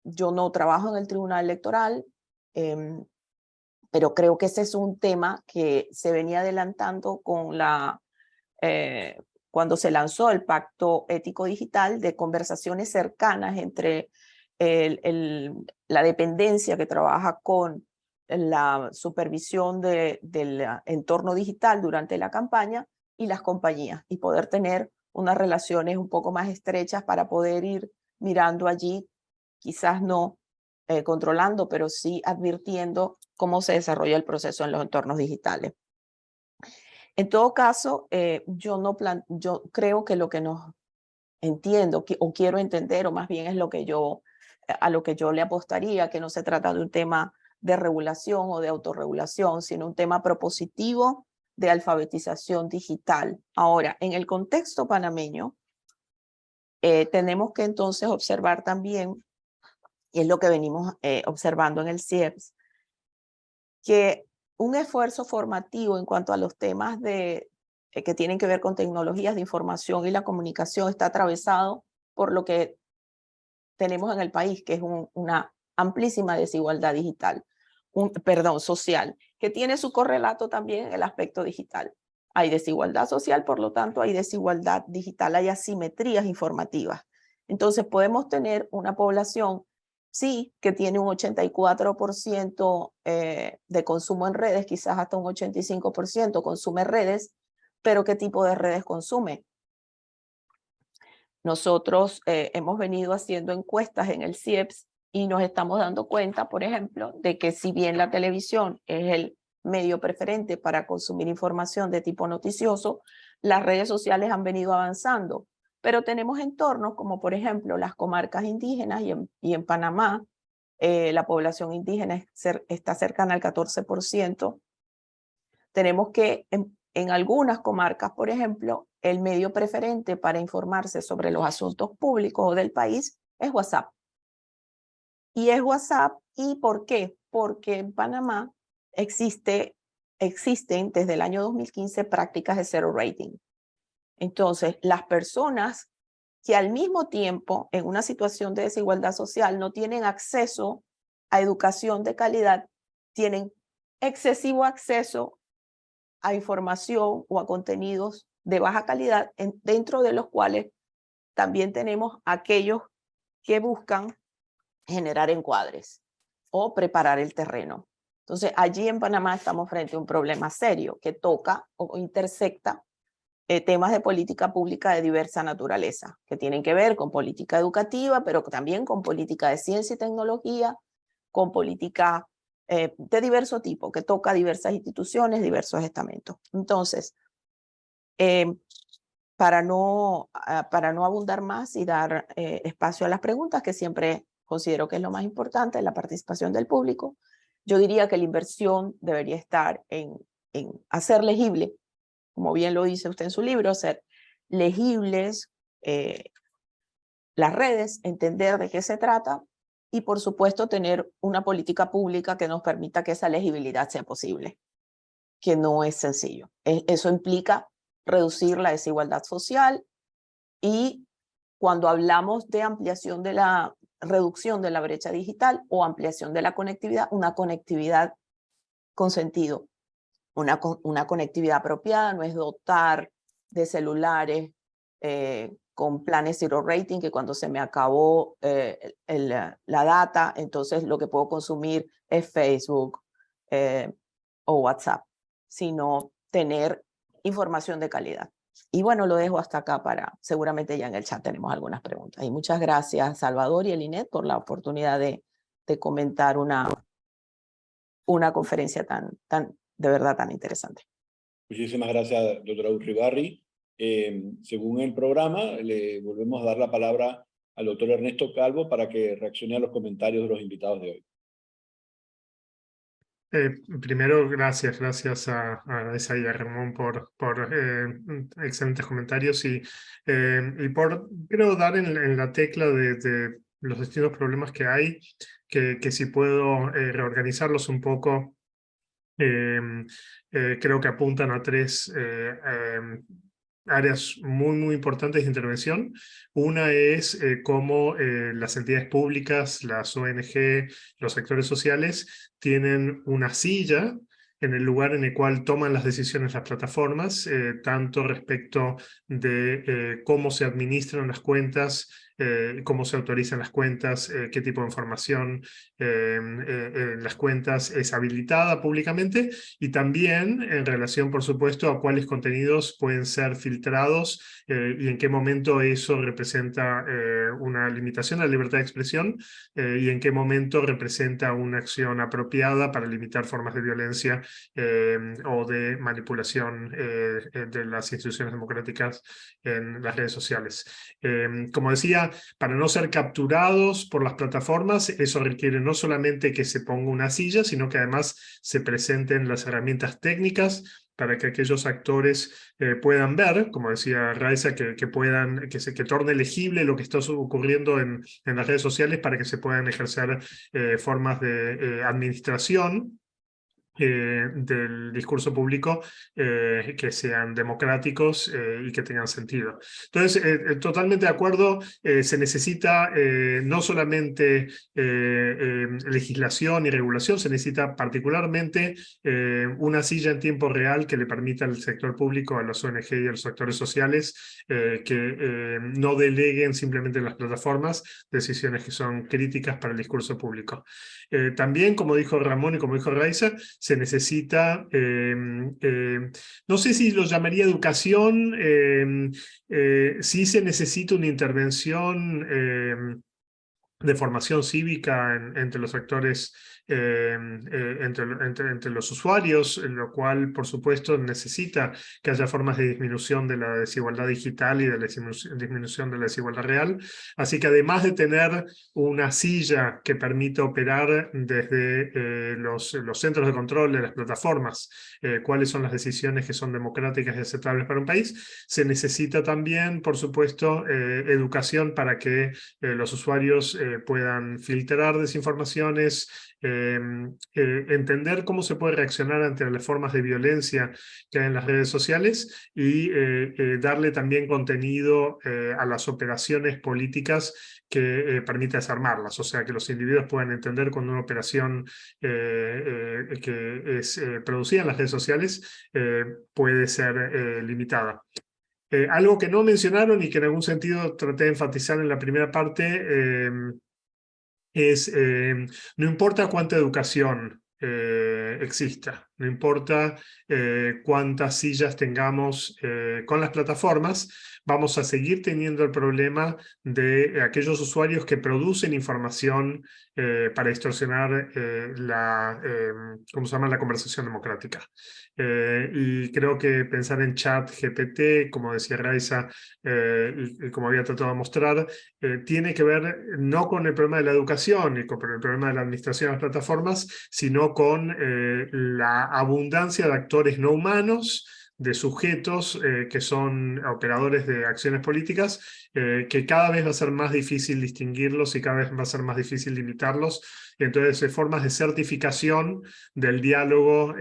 yo no trabajo en el Tribunal Electoral, pero creo que ese es un tema que se venía adelantando con cuando se lanzó el Pacto Ético Digital, de conversaciones cercanas entre la dependencia que trabaja con la supervisión del entorno digital durante la campaña y las compañías, y poder tener unas relaciones un poco más estrechas para poder ir mirando allí, quizás no controlando, pero sí advirtiendo cómo se desarrolla el proceso en los entornos digitales. En todo caso, yo creo que lo que nos entiendo o quiero entender, o más bien es a lo que yo le apostaría, que no se trata de un tema de regulación o de autorregulación, sino un tema propositivo de alfabetización digital. Ahora, en el contexto panameño, tenemos que entonces observar también, y es lo que venimos observando en el CIEPS, que un esfuerzo formativo en cuanto a los temas que tienen que ver con tecnologías de información y la comunicación está atravesado por lo que tenemos en el país, que es una amplísima desigualdad digital, social, que tiene su correlato también en el aspecto digital. Hay desigualdad social, por lo tanto hay desigualdad digital, hay asimetrías informativas. Entonces podemos tener una población, sí, que tiene un 84% de consumo en redes, quizás hasta un 85% consume redes, pero ¿qué tipo de redes consume? Nosotros hemos venido haciendo encuestas en el CIEPS y nos estamos dando cuenta, por ejemplo, de que si bien la televisión es el medio preferente para consumir información de tipo noticioso, las redes sociales han venido avanzando. Pero tenemos entornos como, por ejemplo, las comarcas indígenas y en Panamá, la población indígena está cercana al 14%. Tenemos que en algunas comarcas, por ejemplo, el medio preferente para informarse sobre los asuntos públicos o del país es WhatsApp. Y es WhatsApp, ¿y por qué? Porque en Panamá existen desde el año 2015 prácticas de zero rating. Entonces, las personas que al mismo tiempo, en una situación de desigualdad social, no tienen acceso a educación de calidad, tienen excesivo acceso a información o a contenidos de baja calidad, dentro de los cuales también tenemos aquellos que buscan generar encuadres o preparar el terreno. Entonces, allí en Panamá estamos frente a un problema serio que toca o intersecta temas de política pública de diversa naturaleza, que tienen que ver con política educativa, pero también con política de ciencia y tecnología, con política de diverso tipo, que toca diversas instituciones, diversos estamentos. Entonces, para no abundar más y dar espacio a las preguntas, que siempre considero que es lo más importante, la participación del público, yo diría que la inversión debería estar en hacer legible, como bien lo dice usted en su libro, hacer legibles las redes, entender de qué se trata y, por supuesto, tener una política pública que nos permita que esa legibilidad sea posible, que no es sencillo. Eso implica reducir la desigualdad social y cuando hablamos de ampliación de la reducción de la brecha digital o ampliación de la conectividad, una conectividad con sentido, una conectividad apropiada, no es dotar de celulares con planes zero rating, que cuando se me acabó la data, entonces lo que puedo consumir es Facebook o WhatsApp, sino tener información de calidad. Y bueno, lo dejo hasta acá seguramente ya en el chat tenemos algunas preguntas. Y muchas gracias, Salvador y Elinet, por la oportunidad de comentar una conferencia de verdad tan interesante. Muchísimas gracias, doctora Urribarri. Según el programa, le volvemos a dar la palabra al doctor Ernesto Calvo para que reaccione a los comentarios de los invitados de hoy. Primero, gracias a Esa y a Ramón por excelentes comentarios y por, creo, dar en la tecla de los distintos problemas que hay, que si puedo reorganizarlos un poco, creo que apuntan a tres áreas muy importantes de intervención. Una es cómo las entidades públicas, las ONG, los sectores sociales tienen una silla en el lugar en el cual toman las decisiones las plataformas, tanto respecto de cómo se administran las cuentas, cómo se autorizan las cuentas, qué tipo de información en las cuentas es habilitada públicamente, y también en relación, por supuesto, a cuáles contenidos pueden ser filtrados y en qué momento eso representa una limitación a la libertad de expresión y en qué momento representa una acción apropiada para limitar formas de violencia o de manipulación de las instituciones democráticas en las redes sociales. Como decía, para no ser capturados por las plataformas, eso requiere no solamente que se ponga una silla, sino que además se presenten las herramientas técnicas para que aquellos actores puedan ver, como decía Raiza, que torne legible lo que está ocurriendo en las redes sociales para que se puedan ejercer formas de administración del discurso público que sean democráticos y que tengan sentido. Entonces, totalmente de acuerdo, se necesita no solamente legislación y regulación, se necesita particularmente una silla en tiempo real que le permita al sector público, a las ONG y a los actores sociales que no deleguen simplemente en las plataformas decisiones que son críticas para el discurso público. También, como dijo Ramón y como dijo Raiza, se necesita, no sé si lo llamaría educación, sí se necesita una intervención de formación cívica entre los actores, entre los usuarios, lo cual, por supuesto, necesita que haya formas de disminución de la desigualdad digital y de la disminución de la desigualdad real. Así que además de tener una silla que permita operar desde los centros de control de las plataformas, cuáles son las decisiones que son democráticas y aceptables para un país, se necesita también, por supuesto, educación para que los usuarios puedan filtrar desinformaciones, entender cómo se puede reaccionar ante las formas de violencia que hay en las redes sociales y darle también contenido a las operaciones políticas que permita desarmarlas, o sea, que los individuos puedan entender cuando una operación que es producida en las redes sociales puede ser limitada. Algo que no mencionaron y que en algún sentido traté de enfatizar en la primera parte es, no importa cuánta educación exista, no importa cuántas sillas tengamos con las plataformas, vamos a seguir teniendo el problema de aquellos usuarios que producen información para distorsionar ¿cómo se llama? La conversación democrática. Y creo que pensar en ChatGPT, como decía Raiza, y como había tratado de mostrar, tiene que ver no con el problema de la educación y con el problema de la administración de las plataformas, sino con la abundancia de actores no humanos, de sujetos que son operadores de acciones políticas, que cada vez va a ser más difícil distinguirlos y cada vez va a ser más difícil limitarlos. Y entonces, formas de certificación del diálogo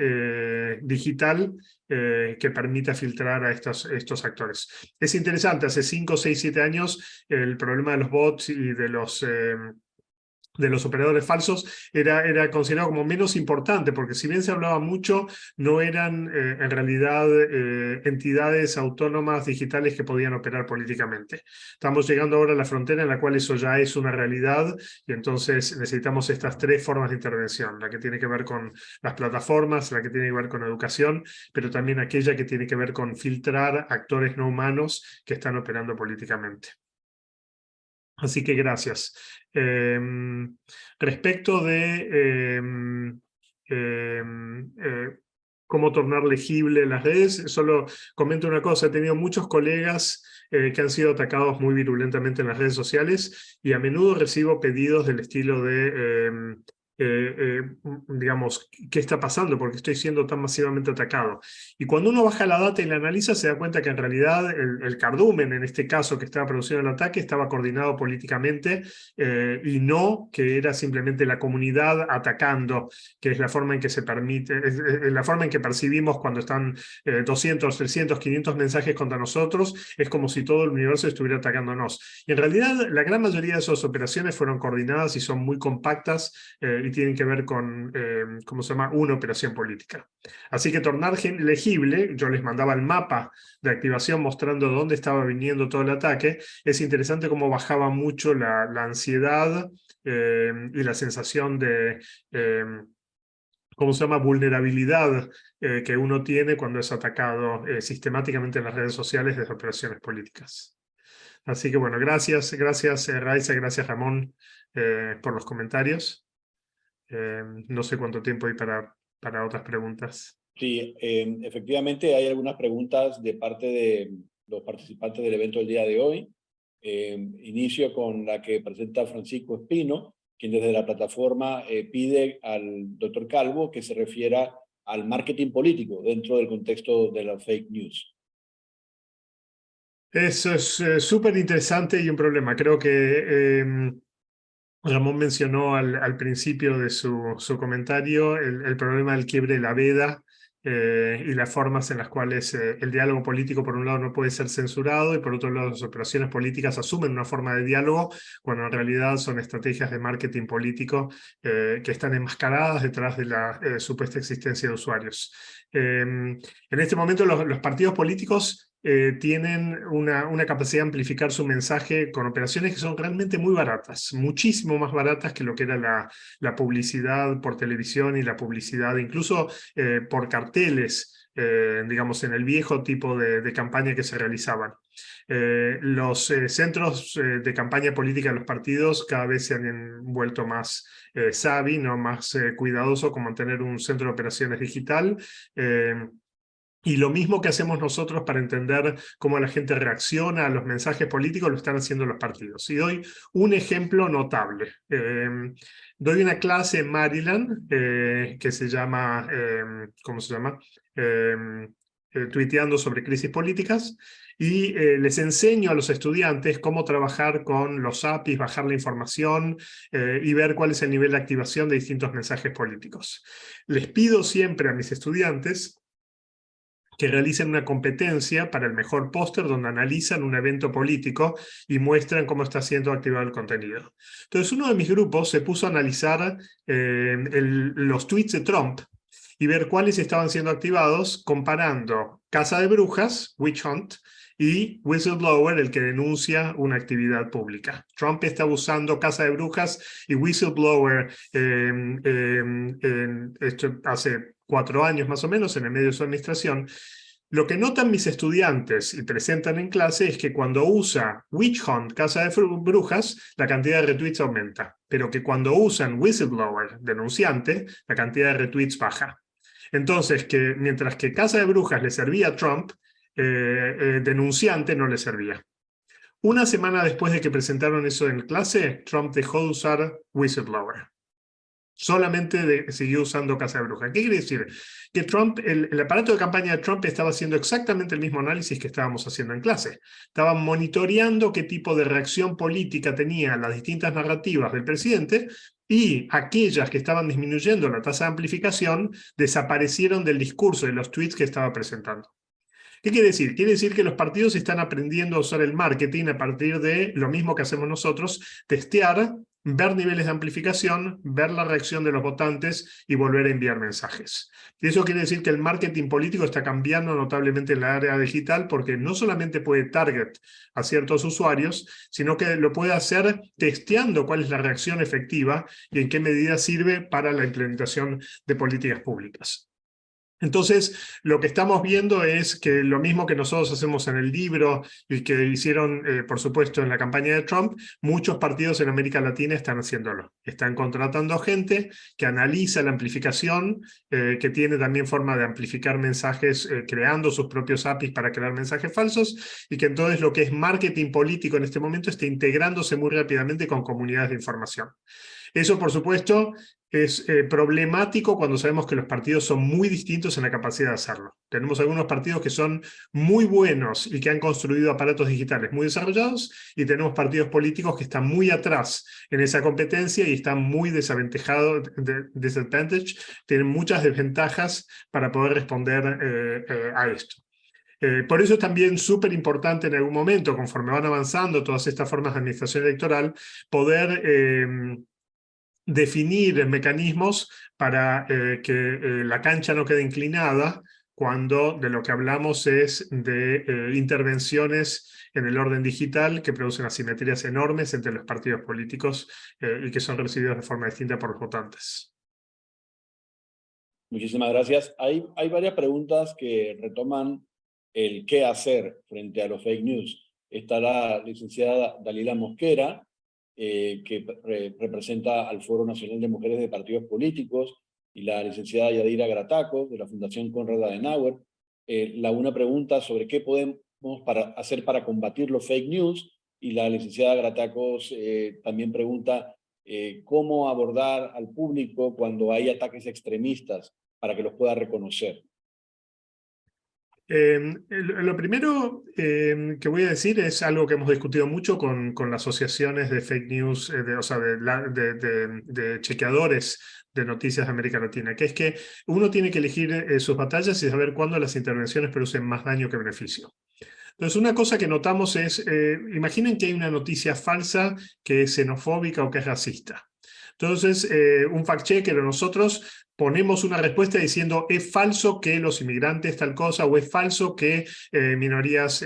digital que permita filtrar a estos actores. Es interesante, hace 5, 6, 7 años el problema de los bots y de los de los operadores falsos era considerado como menos importante, porque si bien se hablaba mucho, no eran en realidad entidades autónomas digitales que podían operar políticamente. Estamos llegando ahora a la frontera en la cual eso ya es una realidad, y entonces necesitamos estas tres formas de intervención: la que tiene que ver con las plataformas, la que tiene que ver con educación, pero también aquella que tiene que ver con filtrar actores no humanos que están operando políticamente. Así que gracias. Respecto de cómo tornar legible las redes, solo comento una cosa: he tenido muchos colegas que han sido atacados muy virulentamente en las redes sociales, y a menudo recibo pedidos del estilo de, digamos, ¿qué está pasando? ¿Por qué estoy siendo tan masivamente atacado? Y cuando uno baja la data y la analiza, se da cuenta que en realidad el cardumen, en este caso, que estaba produciendo el ataque, estaba coordinado políticamente, y no que era simplemente la comunidad atacando, que es la forma en que se permite, es la forma en que percibimos cuando están 200, 300, 500 mensajes contra nosotros. Es como si todo el universo estuviera atacándonos. Y en realidad la gran mayoría de esas operaciones fueron coordinadas y son muy compactas, y tienen que ver con, ¿cómo se llama?, una operación política. Así que tornar legible, yo les mandaba el mapa de activación mostrando dónde estaba viniendo todo el ataque. Es interesante cómo bajaba mucho la ansiedad y la sensación de, ¿cómo se llama?, vulnerabilidad que uno tiene cuando es atacado sistemáticamente en las redes sociales desde operaciones políticas. Así que bueno, gracias Raiza, gracias Ramón por los comentarios. No sé cuánto tiempo hay para otras preguntas. Sí, efectivamente hay algunas preguntas de parte de los participantes del evento del día de hoy. Inicio con la que presenta Francisco Espino, quien desde la plataforma pide al doctor Calvo que se refiera al marketing político dentro del contexto de la fake news. Eso es súper interesante y un problema. Creo que Ramón mencionó al principio de su comentario el problema del quiebre de la veda y las formas en las cuales el diálogo político, por un lado, no puede ser censurado, y por otro lado, las operaciones políticas asumen una forma de diálogo cuando en realidad son estrategias de marketing político que están enmascaradas detrás de la supuesta existencia de usuarios. En este momento los partidos políticos tienen una capacidad de amplificar su mensaje con operaciones que son realmente muy baratas, muchísimo más baratas que lo que era la publicidad por televisión y la publicidad incluso por carteles, digamos, en el viejo tipo de campaña que se realizaban. Los centros de campaña política de los partidos cada vez se han vuelto más savvy, ¿no?, más cuidadosos con mantener un centro de operaciones digital. Y lo mismo que hacemos nosotros para entender cómo la gente reacciona a los mensajes políticos, lo están haciendo los partidos. Y doy un ejemplo notable. Doy una clase en Maryland que se llama, ¿cómo se llama? Tuiteando sobre crisis políticas, y les enseño a los estudiantes cómo trabajar con los APIs, bajar la información y ver cuál es el nivel de activación de distintos mensajes políticos. Les pido siempre a mis estudiantes que realicen una competencia para el mejor póster donde analizan un evento político y muestran cómo está siendo activado el contenido. Entonces uno de mis grupos se puso a analizar los tweets de Trump y ver cuáles estaban siendo activados comparando Casa de Brujas, Witch Hunt, y Whistleblower, el que denuncia una actividad pública. Trump está usando Casa de Brujas y Whistleblower esto hace 4 años más o menos, en el medio de su administración. Lo que notan mis estudiantes y presentan en clase es que cuando usa Witch Hunt, Casa de Brujas, la cantidad de retweets aumenta, pero que cuando usan Whistleblower, denunciante, la cantidad de retweets baja. Entonces, que mientras que Casa de Brujas le servía a Trump, denunciante no le servía. Una semana después de que presentaron eso en clase, Trump dejó de usar Whistleblower. Solamente siguió usando Casa de Brujas. ¿Qué quiere decir? Que Trump, el aparato de campaña de Trump estaba haciendo exactamente el mismo análisis que estábamos haciendo en clase. Estaban monitoreando qué tipo de reacción política tenían las distintas narrativas del presidente, y aquellas que estaban disminuyendo la tasa de amplificación desaparecieron del discurso de los tweets que estaba presentando. ¿Qué quiere decir? Quiere decir que los partidos están aprendiendo a usar el marketing a partir de lo mismo que hacemos nosotros, testear ver niveles de amplificación, ver la reacción de los votantes y volver a enviar mensajes. Y eso quiere decir que el marketing político está cambiando notablemente en la área digital, porque no solamente puede target a ciertos usuarios, sino que lo puede hacer testeando cuál es la reacción efectiva y en qué medida sirve para la implementación de políticas públicas. Entonces, lo que estamos viendo es que lo mismo que nosotros hacemos en el libro y que hicieron, por supuesto, en la campaña de Trump, muchos partidos en América Latina están haciéndolo. Están contratando gente que analiza la amplificación, que tiene también forma de amplificar mensajes, creando sus propios APIs para crear mensajes falsos, y que entonces lo que es marketing político en este momento está integrándose muy rápidamente con comunidades de información. Eso, por supuesto, es problemático cuando sabemos que los partidos son muy distintos en la capacidad de hacerlo. Tenemos algunos partidos que son muy buenos y que han construido aparatos digitales muy desarrollados, y tenemos partidos políticos que están muy atrás en esa competencia y están muy desaventajados, tienen muchas desventajas para poder responder a esto. Por eso es también súper importante en algún momento, conforme van avanzando todas estas formas de administración electoral, poder definir mecanismos para que la cancha no quede inclinada cuando de lo que hablamos es de intervenciones en el orden digital que producen asimetrías enormes entre los partidos políticos y que son recibidos de forma distinta por los votantes. Muchísimas gracias. Hay varias preguntas que retoman el qué hacer frente a los fake news. Está la licenciada Dalila Mosquera, que representa al Foro Nacional de Mujeres de Partidos Políticos, y la licenciada Yadira Gratacos, de la Fundación Konrad Adenauer. Una pregunta sobre qué podemos hacer para combatir los fake news, y la licenciada Gratacos también pregunta cómo abordar al público cuando hay ataques extremistas para que los pueda reconocer. Lo primero que voy a decir es algo que hemos discutido mucho con las asociaciones de fake news, de chequeadores de noticias de América Latina, que es que uno tiene que elegir sus batallas y saber cuándo las intervenciones producen más daño que beneficio. Entonces, una cosa que notamos es, imaginen que hay una noticia falsa que es xenofóbica o que es racista. Entonces, un fact-checker o nosotros ponemos una respuesta diciendo es falso que los inmigrantes tal cosa, o es falso que minorías,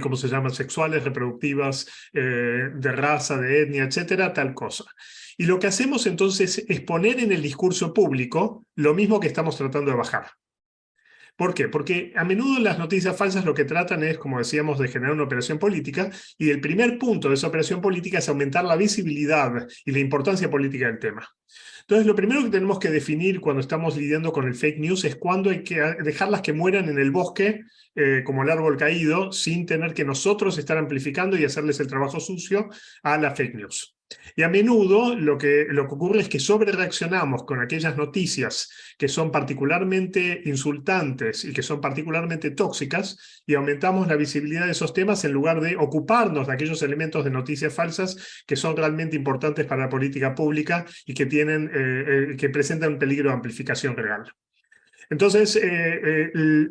¿cómo se llaman? Sexuales, reproductivas, de raza, de etnia, etcétera, tal cosa. Y lo que hacemos entonces es poner en el discurso público lo mismo que estamos tratando de bajar. ¿Por qué? Porque a menudo las noticias falsas lo que tratan es, como decíamos, de generar una operación política, y el primer punto de esa operación política es aumentar la visibilidad y la importancia política del tema. Entonces, lo primero que tenemos que definir cuando estamos lidiando con el fake news es cuándo hay que dejarlas que mueran en el bosque, como el árbol caído, sin tener que nosotros estar amplificando y hacerles el trabajo sucio a la fake news. Y a menudo lo que ocurre es que sobrereaccionamos con aquellas noticias que son particularmente insultantes y que son particularmente tóxicas, y aumentamos la visibilidad de esos temas en lugar de ocuparnos de aquellos elementos de noticias falsas que son realmente importantes para la política pública y que que presentan un peligro de amplificación real. Entonces,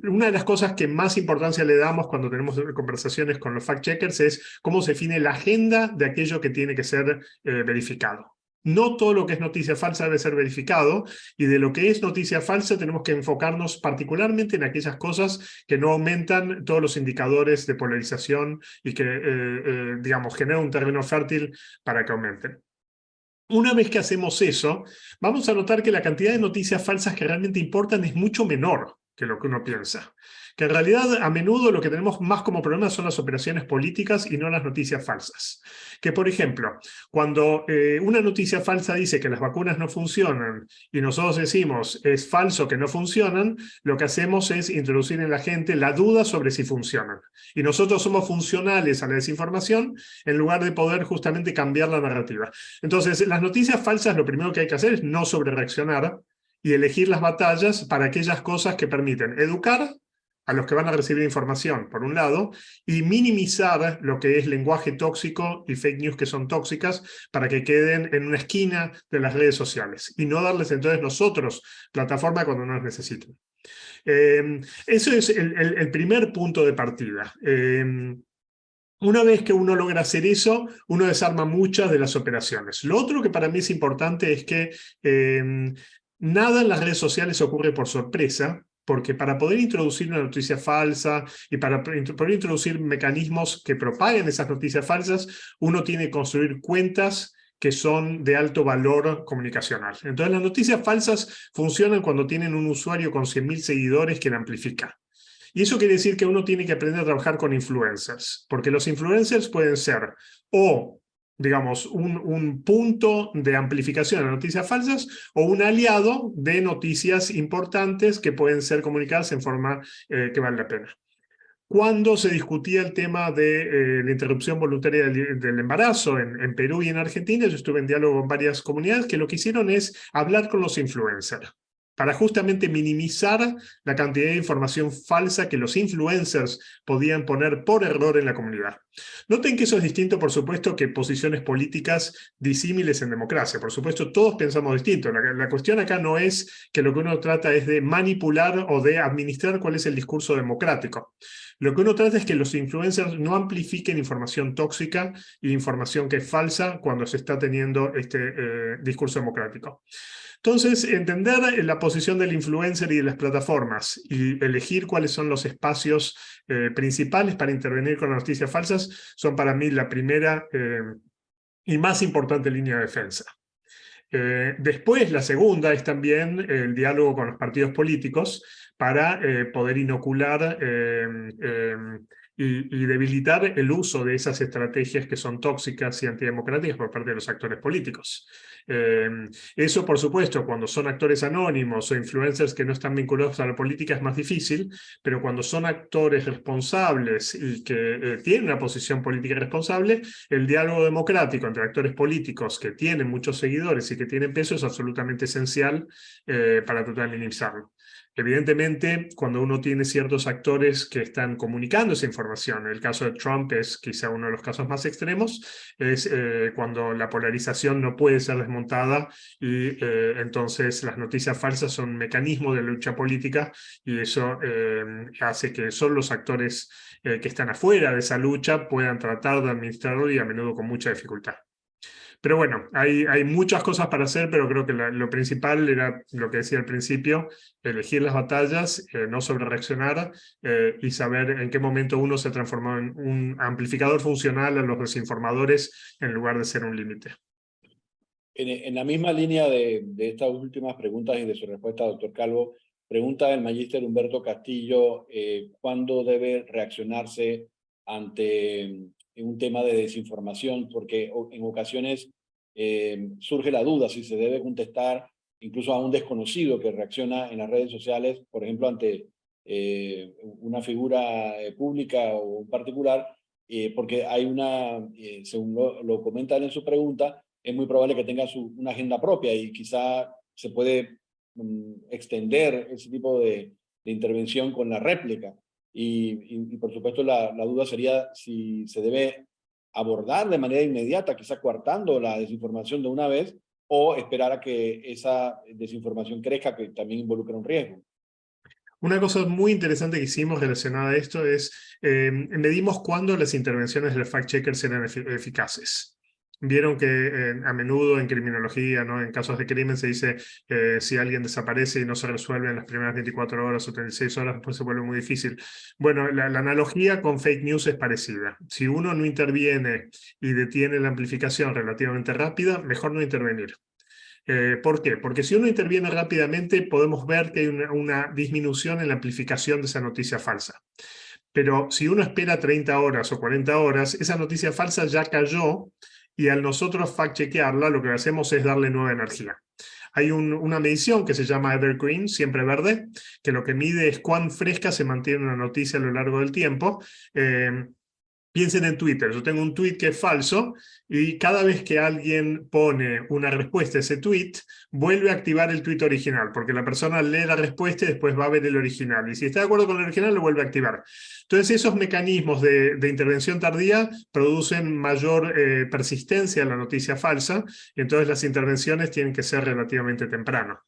una de las cosas que más importancia le damos cuando tenemos conversaciones con los fact-checkers es cómo se define la agenda de aquello que tiene que ser verificado. No todo lo que es noticia falsa debe ser verificado, y de lo que es noticia falsa tenemos que enfocarnos particularmente en aquellas cosas que no aumentan todos los indicadores de polarización y que, digamos, generan un terreno fértil para que aumenten. Una vez que hacemos eso, vamos a notar que la cantidad de noticias falsas que realmente importan es mucho menor que lo que uno piensa. Que en realidad a menudo lo que tenemos más como problema son las operaciones políticas y no las noticias falsas. Que, por ejemplo, cuando una noticia falsa dice que las vacunas no funcionan y nosotros decimos es falso que no funcionan, lo que hacemos es introducir en la gente la duda sobre si funcionan. Y nosotros somos funcionales a la desinformación en lugar de poder justamente cambiar la narrativa. Entonces, las noticias falsas, lo primero que hay que hacer es no sobrereaccionar y elegir las batallas para aquellas cosas que permiten educar a los que van a recibir información, por un lado, y minimizar lo que es lenguaje tóxico y fake news que son tóxicas para que queden en una esquina de las redes sociales, y no darles entonces nosotros plataforma cuando nos necesiten. Eso es el primer punto de partida. Una vez que uno logra hacer eso, uno desarma muchas de las operaciones. Lo otro que para mí es importante es que nada en las redes sociales ocurre por sorpresa, porque para poder introducir una noticia falsa y para poder introducir mecanismos que propaguen esas noticias falsas, uno tiene que construir cuentas que son de alto valor comunicacional. Entonces las noticias falsas funcionan cuando tienen un usuario con 100.000 seguidores que la amplifica. Y eso quiere decir que uno tiene que aprender a trabajar con influencers, porque los influencers pueden ser o, digamos, un punto de amplificación de noticias falsas o un aliado de noticias importantes que pueden ser comunicadas en forma que vale la pena. Cuando se discutía el tema de la interrupción voluntaria del embarazo en Perú y en Argentina, yo estuve en diálogo con varias comunidades que lo que hicieron es hablar con los influencers para justamente minimizar la cantidad de información falsa que los influencers podían poner por error en la comunidad. Noten que eso es distinto, por supuesto, que posiciones políticas disímiles en democracia. Por supuesto, todos pensamos distinto. La cuestión acá no es que lo que uno trata es de manipular o de administrar cuál es el discurso democrático. Lo que uno trata es que los influencers no amplifiquen información tóxica e información que es falsa cuando se está teniendo este discurso democrático. Entonces, entender la posición del influencer y de las plataformas y elegir cuáles son los espacios principales para intervenir con las noticias falsas son para mí la primera y más importante línea de defensa. Después, la segunda es también el diálogo con los partidos políticos para poder inocular y debilitar el uso de esas estrategias que son tóxicas y antidemocráticas por parte de los actores políticos. Eso, por supuesto, cuando son actores anónimos o influencers que no están vinculados a la política es más difícil, pero cuando son actores responsables y que tienen una posición política responsable, el diálogo democrático entre actores políticos que tienen muchos seguidores y que tienen peso es absolutamente esencial para tratar de minimizarlo. Evidentemente, cuando uno tiene ciertos actores que están comunicando esa información, el caso de Trump es quizá uno de los casos más extremos, es cuando la polarización no puede ser desmontada y entonces las noticias falsas son un mecanismo de lucha política y eso hace que solo los actores que están afuera de esa lucha puedan tratar de administrarlo y a menudo con mucha dificultad. Pero bueno, hay muchas cosas para hacer, pero creo que lo principal era lo que decía al principio, elegir las batallas, no sobrereaccionar y saber en qué momento uno se transformó en un amplificador funcional a los desinformadores en lugar de ser un límite. En la misma línea de estas últimas preguntas y de su respuesta, doctor Calvo, pregunta el magíster Humberto Castillo, ¿cuándo debe reaccionarse ante un tema de desinformación? Porque en ocasiones surge la duda si se debe contestar incluso a un desconocido que reacciona en las redes sociales, por ejemplo, ante una figura pública o un particular, porque hay según lo comentan en su pregunta, es muy probable que tenga una agenda propia y quizá se puede extender ese tipo de intervención con la réplica. Y por supuesto la duda sería si se debe abordar de manera inmediata, quizá coartando la desinformación de una vez, o esperar a que esa desinformación crezca, que también involucra un riesgo. Una cosa muy interesante que hicimos relacionada a esto es, medimos cuándo las intervenciones del fact-checker eran eficaces. Vieron que a menudo en criminología, ¿no? En casos de crimen se dice si alguien desaparece y no se resuelve en las primeras 24 horas o 36 horas, después se vuelve muy difícil. Bueno, la analogía con fake news es parecida. Si uno no interviene y detiene la amplificación relativamente rápida, mejor no intervenir. ¿Por qué? Porque si uno interviene rápidamente, podemos ver que hay una disminución en la amplificación de esa noticia falsa. Pero si uno espera 30 horas o 40 horas, esa noticia falsa ya cayó y al nosotros fact-chequearla, lo que hacemos es darle nueva energía. Hay una medición que se llama Evergreen, siempre verde, que lo que mide es cuán fresca se mantiene una noticia a lo largo del tiempo. Piensen en Twitter. Yo tengo un tweet que es falso y cada vez que alguien pone una respuesta a ese tweet, vuelve a activar el tweet original, porque la persona lee la respuesta y después va a ver el original. Y si está de acuerdo con el original, lo vuelve a activar. Entonces, esos mecanismos de intervención tardía producen mayor persistencia en la noticia falsa, y entonces las intervenciones tienen que ser relativamente temprano.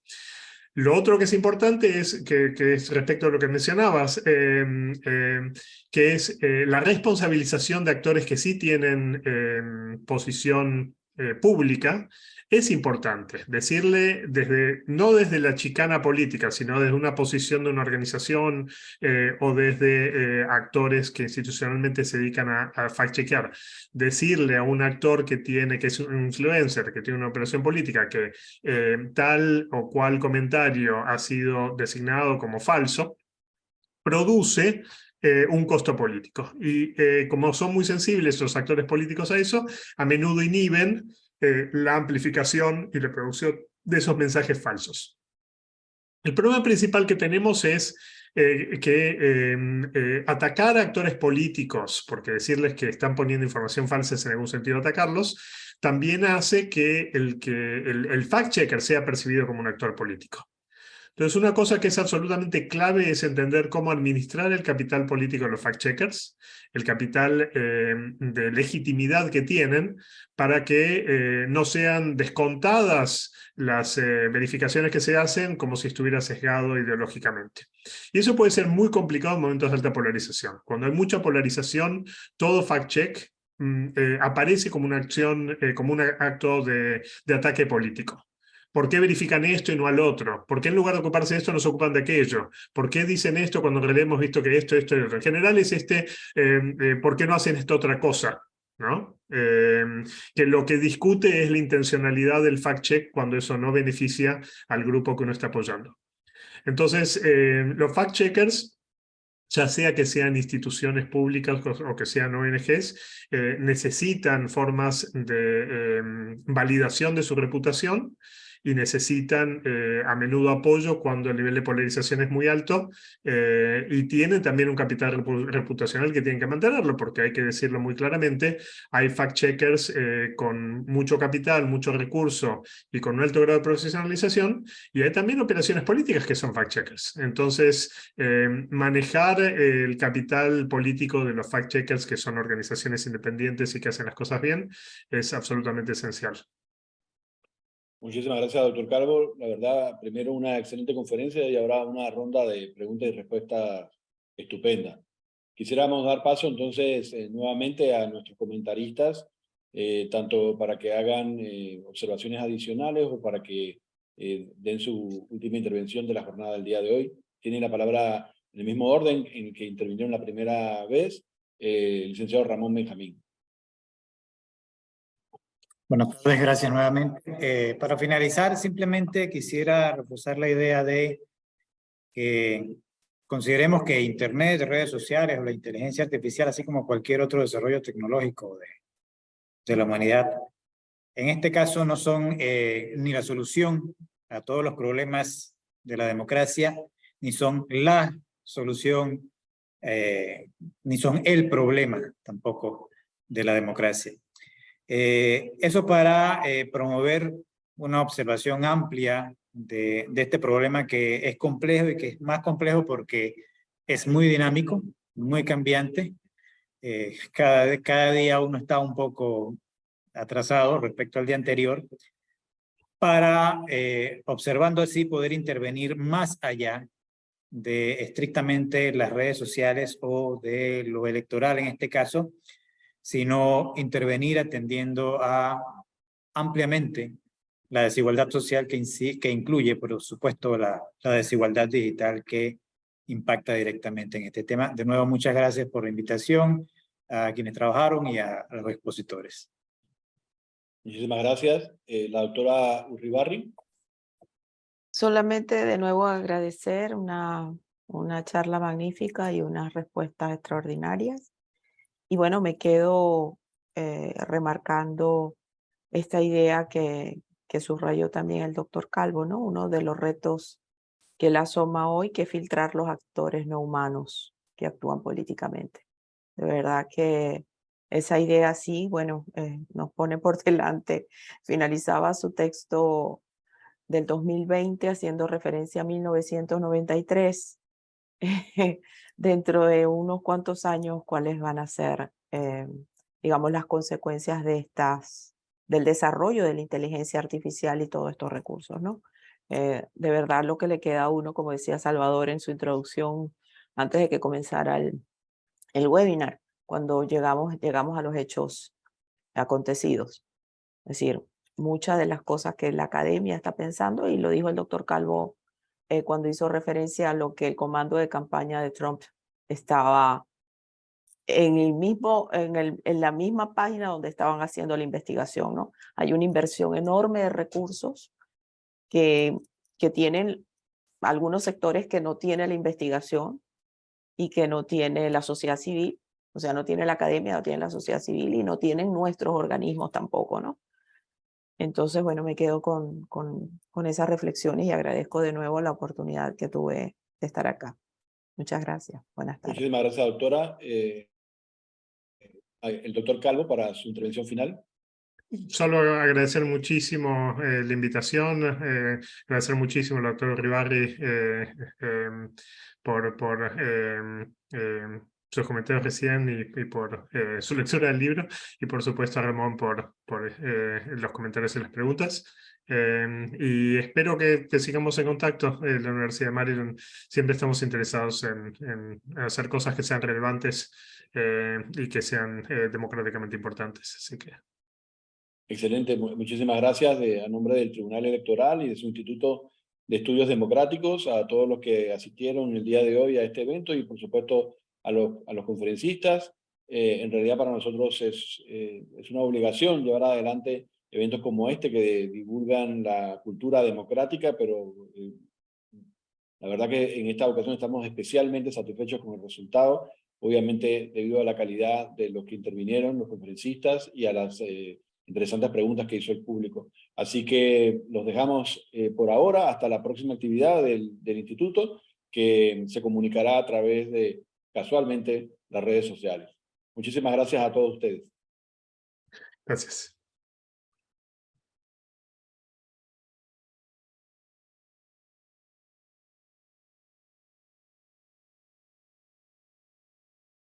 Lo otro que es importante es que es respecto a lo que mencionabas, que es la responsabilización de actores que sí tienen posición pública. Es importante decirle, no desde la chicana política, sino desde una posición de una organización o desde actores que institucionalmente se dedican a fact-chequear. Decirle a un actor que es un influencer, que tiene una operación política, que tal o cual comentario ha sido designado como falso, produce un costo político. Y como son muy sensibles los actores políticos a eso, a menudo inhiben la amplificación y la producción de esos mensajes falsos. El problema principal que tenemos es que atacar a actores políticos, porque decirles que están poniendo información falsa es en algún sentido atacarlos, también hace que el fact-checker sea percibido como un actor político. Entonces, una cosa que es absolutamente clave es entender cómo administrar el capital político de los fact-checkers, el capital de legitimidad que tienen, para que no sean descontadas las verificaciones que se hacen como si estuviera sesgado ideológicamente. Y eso puede ser muy complicado en momentos de alta polarización. Cuando hay mucha polarización, todo fact-check aparece como una acción, como un acto de ataque político. ¿Por qué verifican esto y no al otro? ¿Por qué en lugar de ocuparse de esto no se ocupan de aquello? ¿Por qué dicen esto cuando en realidad hemos visto que esto y otro? En general es ¿por qué no hacen esta otra cosa? ¿No? Que lo que discute es la intencionalidad del fact-check cuando eso no beneficia al grupo que uno está apoyando. Entonces, los fact-checkers, ya sea que sean instituciones públicas o que sean ONGs, necesitan formas de validación de su reputación y necesitan a menudo apoyo cuando el nivel de polarización es muy alto y tienen también un capital reputacional que tienen que mantenerlo, porque hay que decirlo muy claramente, hay fact-checkers con mucho capital, mucho recurso y con un alto grado de profesionalización, y hay también operaciones políticas que son fact-checkers. Entonces, manejar el capital político de los fact-checkers, que son organizaciones independientes y que hacen las cosas bien, es absolutamente esencial. Muchísimas gracias, doctor Calvo. La verdad, primero una excelente conferencia y ahora una ronda de preguntas y respuestas estupenda. Quisiéramos dar paso entonces nuevamente a nuestros comentaristas, tanto para que hagan observaciones adicionales o para que den su última intervención de la jornada del día de hoy. Tienen la palabra en el mismo orden en el que intervinieron la primera vez, el licenciado Ramón Benjamín. Buenas tardes, gracias nuevamente. Para finalizar, simplemente quisiera reforzar la idea de que consideremos que Internet, redes sociales o la inteligencia artificial, así como cualquier otro desarrollo tecnológico de la humanidad, en este caso no son ni la solución a todos los problemas de la democracia, ni son la solución, ni son el problema tampoco de la democracia. Eso para promover una observación amplia de este problema, que es complejo y que es más complejo porque es muy dinámico, muy cambiante. Cada día uno está un poco atrasado respecto al día anterior, para observando así poder intervenir más allá de estrictamente las redes sociales o de lo electoral en este caso, sino intervenir atendiendo a ampliamente la desigualdad social que incluye, por supuesto, la desigualdad digital que impacta directamente en este tema. De nuevo, muchas gracias por la invitación a quienes trabajaron y a los expositores. Muchísimas gracias. La doctora Urribarri. Solamente de nuevo agradecer una charla magnífica y unas respuestas extraordinarias. Y bueno, me quedo remarcando esta idea que subrayó también el doctor Calvo, ¿no? Uno de los retos que él asoma hoy, que es filtrar los actores no humanos que actúan políticamente. De verdad que esa idea sí, bueno, nos pone por delante. Finalizaba su texto del 2020 haciendo referencia a 1993. Dentro de unos cuantos años, ¿cuáles van a ser, digamos, las consecuencias del desarrollo de la inteligencia artificial y todos estos recursos, ¿no? De verdad lo que le queda a uno, como decía Salvador en su introducción, antes de que comenzara el webinar, cuando llegamos a los hechos acontecidos. Es decir, muchas de las cosas que la academia está pensando, y lo dijo el doctor Calvo cuando hizo referencia a lo que el comando de campaña de Trump estaba en la misma página donde estaban haciendo la investigación, ¿no? Hay una inversión enorme de recursos que tienen algunos sectores que no tiene la investigación y que no tiene la sociedad civil, o sea, no tiene la academia, no tiene la sociedad civil y no tienen nuestros organismos tampoco, ¿no? Entonces, bueno, me quedo con esas reflexiones y agradezco de nuevo la oportunidad que tuve de estar acá. Muchas gracias. Buenas tardes. Muchísimas gracias, doctora. El doctor Calvo para su intervención final. Solo agradecer muchísimo la invitación, agradecer muchísimo al doctor Uribarri por sus comentarios recién y por su lectura del libro, y por supuesto a Ramón por los comentarios y las preguntas. Y espero que sigamos en contacto. La Universidad de Maryland siempre estamos interesados en hacer cosas que sean relevantes y que sean democráticamente importantes. Así que Excelente, muchísimas gracias a nombre del Tribunal Electoral y de su Instituto de Estudios Democráticos, a todos los que asistieron el día de hoy a este evento y por supuesto a los conferencistas. En realidad para nosotros es una obligación llevar adelante eventos como este que divulgan la cultura democrática, pero la verdad que en esta ocasión estamos especialmente satisfechos con el resultado, obviamente debido a la calidad de los que intervinieron, los conferencistas, y a las interesantes preguntas que hizo el público. Así que los dejamos por ahora hasta la próxima actividad del instituto, que se comunicará a través de, casualmente, las redes sociales. Muchísimas gracias a todos ustedes. gracias.